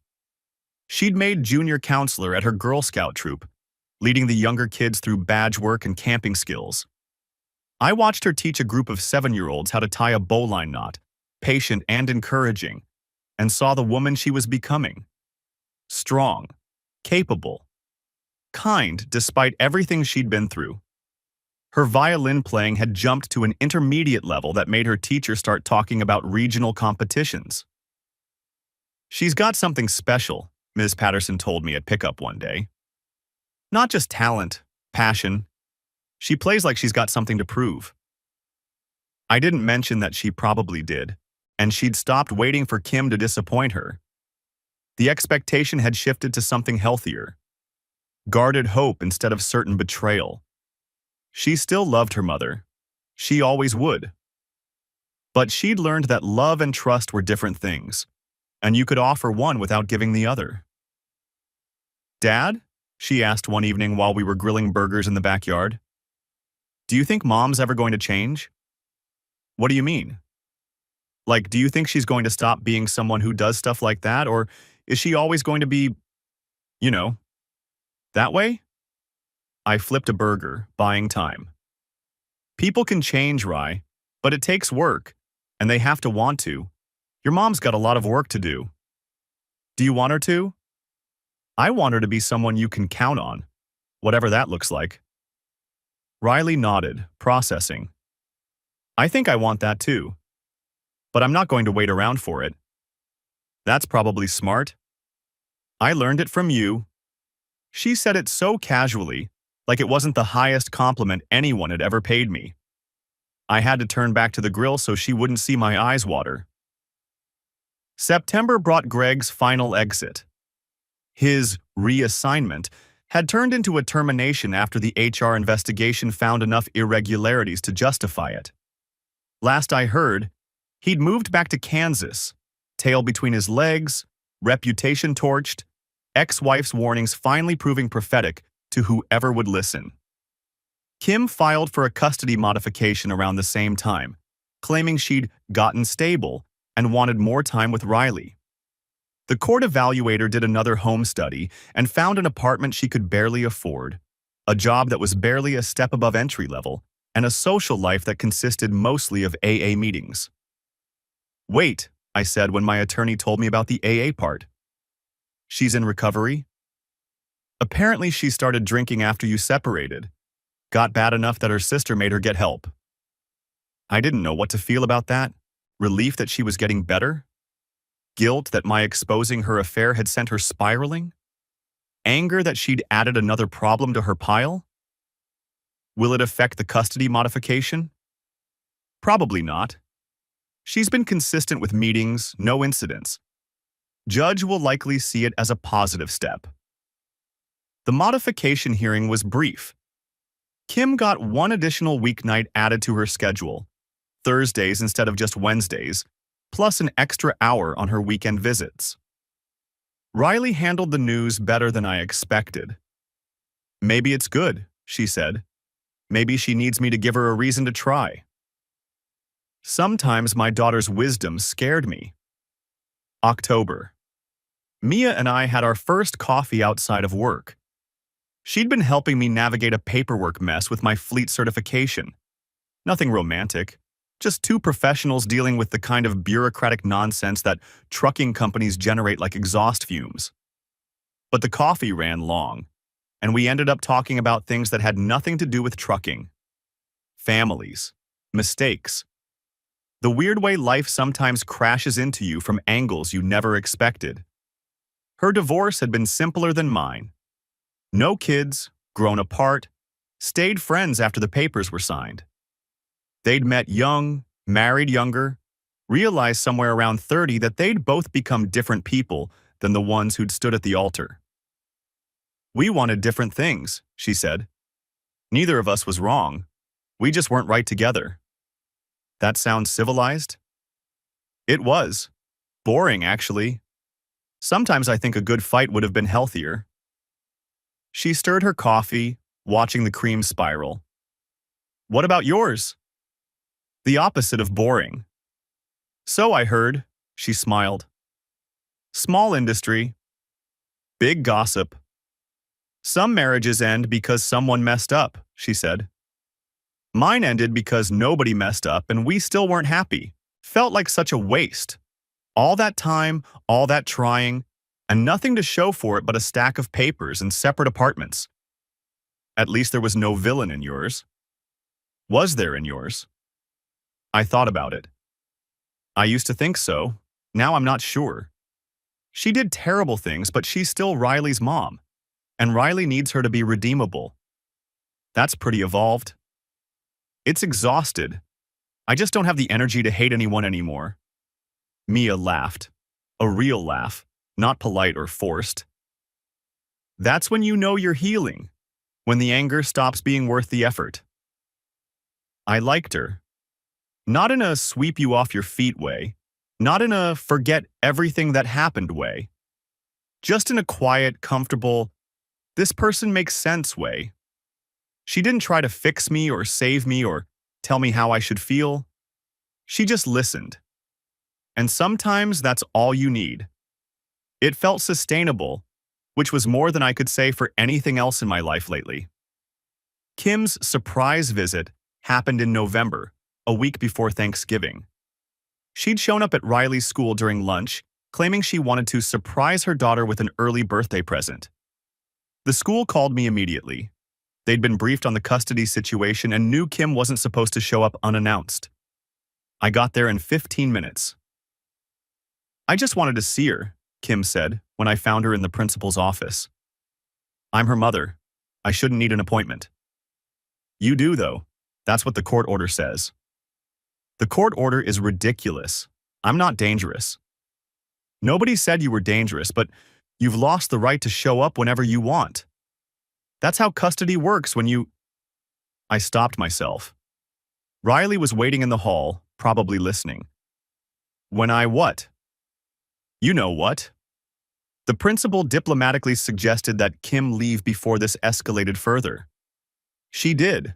She'd made junior counselor at her Girl Scout troop, leading the younger kids through badge work and camping skills. I watched her teach a group of 7-year-olds how to tie a bowline knot, patient and encouraging, and saw the woman she was becoming. Strong, capable, kind despite everything she'd been through. Her violin playing had jumped to an intermediate level that made her teacher start talking about regional competitions. She's got something special, Ms. Patterson told me at pickup one day. Not just talent, passion. She plays like she's got something to prove. I didn't mention that she probably did, and she'd stopped waiting for Kim to disappoint her. The expectation had shifted to something healthier. Guarded hope instead of certain betrayal. She still loved her mother. She always would. But she'd learned that love and trust were different things, and you could offer one without giving the other. "Dad?" she asked one evening while we were grilling burgers in the backyard. "Do you think Mom's ever going to change?" "What do you mean?" "Like, do you think she's going to stop being someone who does stuff like that, or is she always going to be, you know, that way?" I flipped a burger, buying time. People can change, Rye, but it takes work, and they have to want to. Your mom's got a lot of work to do. Do you want her to? I want her to be someone you can count on, whatever that looks like. Riley nodded, processing. I think I want that too. But I'm not going to wait around for it. That's probably smart. I learned it from you. She said it so casually, like it wasn't the highest compliment anyone had ever paid me. I had to turn back to the grill so she wouldn't see my eyes water. September brought Greg's final exit. His reassignment had turned into a termination after the HR investigation found enough irregularities to justify it. Last I heard, he'd moved back to Kansas, tail between his legs, reputation torched, ex-wife's warnings finally proving prophetic to whoever would listen. Kim filed for a custody modification around the same time, claiming she'd gotten stable and wanted more time with Riley. The court evaluator did another home study and found an apartment she could barely afford, a job that was barely a step above entry level, and a social life that consisted mostly of AA meetings. Wait, I said when my attorney told me about the AA part. She's in recovery? Apparently she started drinking after you separated. Got bad enough that her sister made her get help. I didn't know what to feel about that. Relief that she was getting better? Guilt that my exposing her affair had sent her spiraling? Anger that she'd added another problem to her pile? Will it affect the custody modification? Probably not. She's been consistent with meetings, no incidents. Judge will likely see it as a positive step. The modification hearing was brief. Kim got one additional weeknight added to her schedule, Thursdays instead of just Wednesdays, plus an extra hour on her weekend visits. Riley handled the news better than I expected. Maybe it's good, she said. Maybe she needs me to give her a reason to try. Sometimes my daughter's wisdom scared me. October. Mia and I had our first coffee outside of work. She'd been helping me navigate a paperwork mess with my fleet certification. Nothing romantic, just two professionals dealing with the kind of bureaucratic nonsense that trucking companies generate like exhaust fumes. But the coffee ran long, and we ended up talking about things that had nothing to do with trucking. Families, mistakes, the weird way life sometimes crashes into you from angles you never expected. Her divorce had been simpler than mine. No kids, grown apart, stayed friends after the papers were signed. They'd met young, married younger, realized somewhere around 30 that they'd both become different people than the ones who'd stood at the altar. We wanted different things, she said. Neither of us was wrong. We just weren't right together. That sounds civilized? It was. Boring, actually. Sometimes I think a good fight would have been healthier. She stirred her coffee, watching the cream spiral. What about yours? The opposite of boring. So I heard, she smiled. Small industry. Big gossip. Some marriages end because someone messed up, she said. Mine ended because nobody messed up and we still weren't happy. Felt like such a waste. All that time, all that trying, and nothing to show for it but a stack of papers and separate apartments. At least there was no villain in yours. Was there in yours? I thought about it. I used to think so. Now I'm not sure. She did terrible things, but she's still Riley's mom, and Riley needs her to be redeemable. That's pretty evolved. It's exhausted. I just don't have the energy to hate anyone anymore. Mia laughed. A real laugh, not polite or forced. That's when you know you're healing, when the anger stops being worth the effort. I liked her. Not in a sweep you off your feet way, not in a forget everything that happened way. Just in a quiet, comfortable, this person makes sense way. She didn't try to fix me or save me or tell me how I should feel. She just listened. And sometimes that's all you need. It felt sustainable, which was more than I could say for anything else in my life lately. Kim's surprise visit happened in November, a week before Thanksgiving. She'd shown up at Riley's school during lunch, claiming she wanted to surprise her daughter with an early birthday present. The school called me immediately. They'd been briefed on the custody situation and knew Kim wasn't supposed to show up unannounced. I got there in 15 minutes. I just wanted to see her, Kim said when I found her in the principal's office. I'm her mother. I shouldn't need an appointment. You do, though. That's what the court order says. The court order is ridiculous. I'm not dangerous. Nobody said you were dangerous, but you've lost the right to show up whenever you want. That's how custody works when you... I stopped myself. Riley was waiting in the hall, probably listening. When I what? You know what? The principal diplomatically suggested that Kim leave before this escalated further. She did,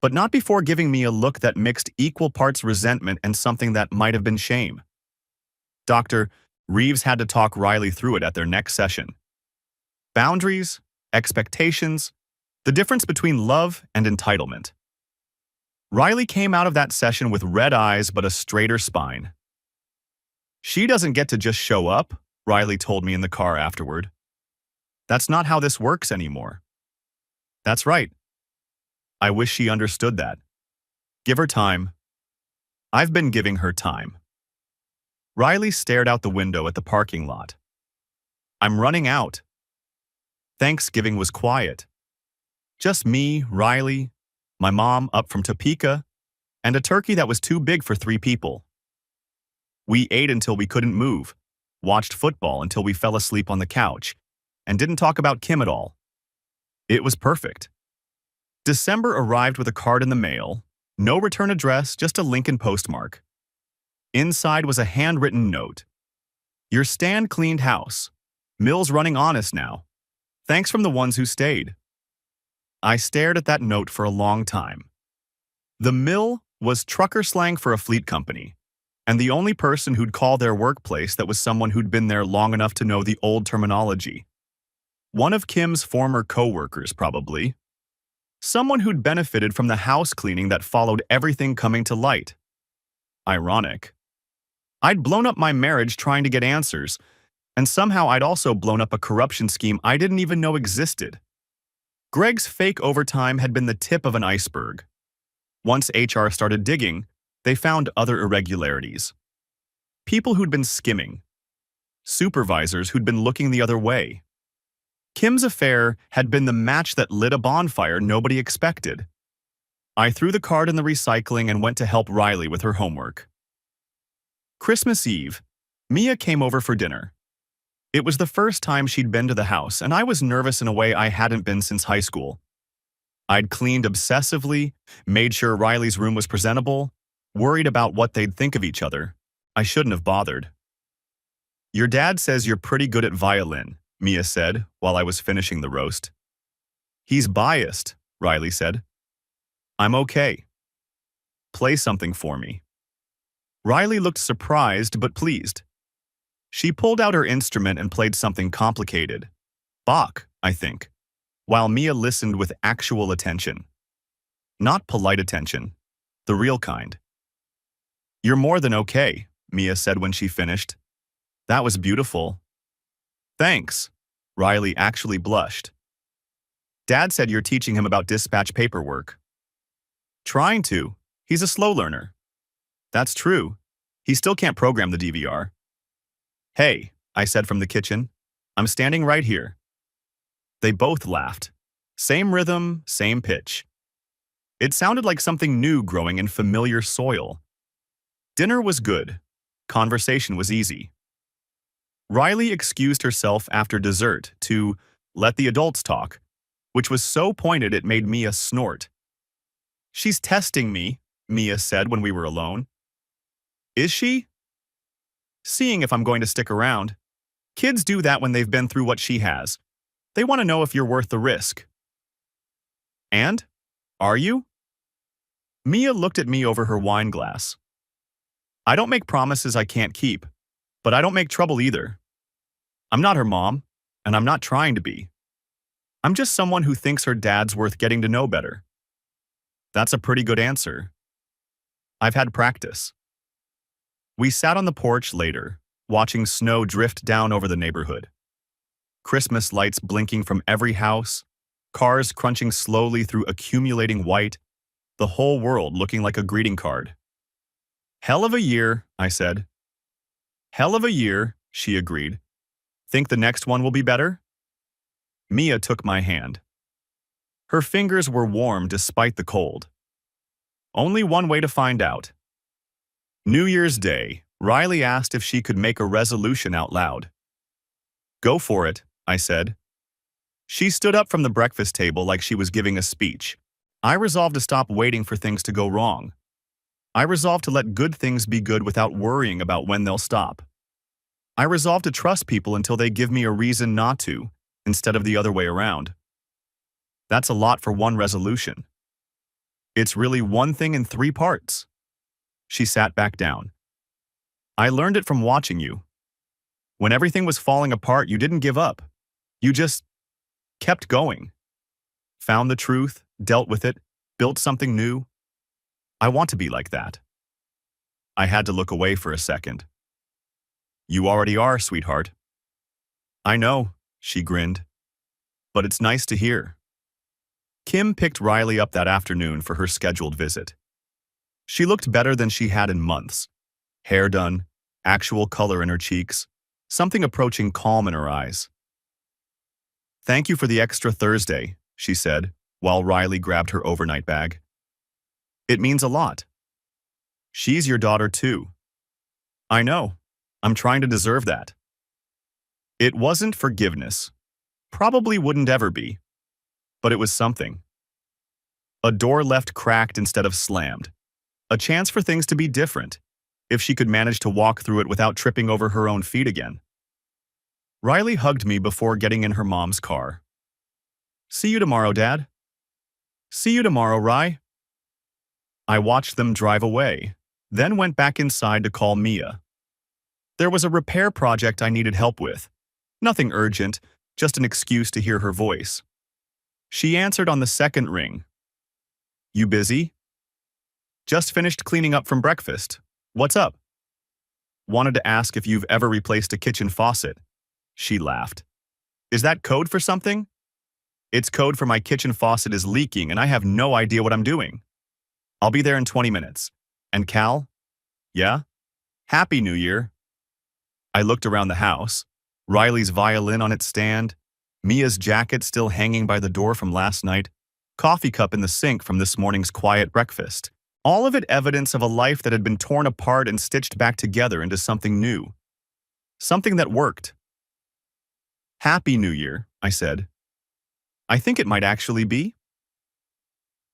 but not before giving me a look that mixed equal parts resentment and something that might have been shame. Dr. Reeves had to talk Riley through it at their next session. Boundaries, expectations, the difference between love and entitlement. Riley came out of that session with red eyes but a straighter spine. She doesn't get to just show up, Riley told me in the car afterward. That's not how this works anymore. That's right. I wish she understood that. Give her time. I've been giving her time. Riley stared out the window at the parking lot. I'm running out. Thanksgiving was quiet. Just me, Riley, my mom up from Topeka, and a turkey that was too big for 3 people. We ate until we couldn't move, watched football until we fell asleep on the couch, and didn't talk about Kim at all. It was perfect. December arrived with a card in the mail, no return address, just a Lincoln postmark. Inside was a handwritten note. Your stand cleaned house. Mill's running honest now. Thanks from the ones who stayed. I stared at that note for a long time. The mill was trucker slang for a fleet company, and the only person who'd call their workplace that was someone who'd been there long enough to know the old terminology. One of Kim's former co-workers, probably. Someone who'd benefited from the house cleaning that followed everything coming to light. Ironic. I'd blown up my marriage trying to get answers, and somehow I'd also blown up a corruption scheme I didn't even know existed. Greg's fake overtime had been the tip of an iceberg. Once HR started digging, they found other irregularities. People who'd been skimming. Supervisors who'd been looking the other way. Kim's affair had been the match that lit a bonfire nobody expected. I threw the card in the recycling and went to help Riley with her homework. Christmas Eve, Mia came over for dinner. It was the first time she'd been to the house, and I was nervous in a way I hadn't been since high school. I'd cleaned obsessively, made sure Riley's room was presentable, worried about what they'd think of each other. I shouldn't have bothered. Your dad says you're pretty good at violin, Mia said while I was finishing the roast. He's biased, Riley said. I'm okay. Play something for me. Riley looked surprised but pleased. She pulled out her instrument and played something complicated. Bach, I think, while Mia listened with actual attention. Not polite attention, the real kind. You're more than okay, Mia said when she finished. That was beautiful. Thanks. Riley actually blushed. Dad said you're teaching him about dispatch paperwork. Trying to. He's a slow learner. That's true. He still can't program the DVR. Hey, I said from the kitchen. I'm standing right here. They both laughed. Same rhythm, same pitch. It sounded like something new growing in familiar soil. Dinner was good. Conversation was easy. Riley excused herself after dessert to let the adults talk, which was so pointed it made Mia snort. She's testing me, Mia said when we were alone. Is she? Seeing if I'm going to stick around. Kids do that when they've been through what she has. They want to know if you're worth the risk. And? Are you? Mia looked at me over her wine glass. I don't make promises I can't keep, but I don't make trouble either. I'm not her mom, and I'm not trying to be. I'm just someone who thinks her dad's worth getting to know better. That's a pretty good answer. I've had practice. We sat on the porch later, watching snow drift down over the neighborhood. Christmas lights blinking from every house, cars crunching slowly through accumulating white, the whole world looking like a greeting card. Hell of a year, I said. Hell of a year, she agreed. Think the next one will be better? Mia took my hand. Her fingers were warm despite the cold. Only one way to find out. New Year's Day, Riley asked if she could make a resolution out loud. Go for it, I said. She stood up from the breakfast table like she was giving a speech. I resolved to stop waiting for things to go wrong. I resolved to let good things be good without worrying about when they'll stop. I resolved to trust people until they give me a reason not to, instead of the other way around. That's a lot for one resolution. It's really one thing in 3 parts. She sat back down. I learned it from watching you. When everything was falling apart, you didn't give up. You just kept going. Found the truth, dealt with it, built something new. I want to be like that. I had to look away for a second. You already are, sweetheart. I know, she grinned. But it's nice to hear. Kim picked Riley up that afternoon for her scheduled visit. She looked better than she had in months. Hair done, actual color in her cheeks, something approaching calm in her eyes. Thank you for the extra Thursday, she said, while Riley grabbed her overnight bag. It means a lot. She's your daughter too. I know. I'm trying to deserve that. It wasn't forgiveness. Probably wouldn't ever be. But it was something. A door left cracked instead of slammed. A chance for things to be different, if she could manage to walk through it without tripping over her own feet again. Riley hugged me before getting in her mom's car. See you tomorrow, Dad. See you tomorrow, Rye. I watched them drive away, then went back inside to call Mia. There was a repair project I needed help with. Nothing urgent, just an excuse to hear her voice. She answered on the second ring. You busy? Just finished cleaning up from breakfast. What's up? Wanted to ask if you've ever replaced a kitchen faucet. She laughed. Is that code for something? It's code for my kitchen faucet is leaking and I have no idea what I'm doing. I'll be there in 20 minutes. And Cal? Yeah? Happy New Year. I looked around the house. Riley's violin on its stand, Mia's jacket still hanging by the door from last night, coffee cup in the sink from this morning's quiet breakfast. All of it evidence of a life that had been torn apart and stitched back together into something new. Something that worked. Happy New Year, I said. I think it might actually be.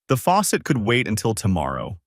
The faucet could wait until tomorrow.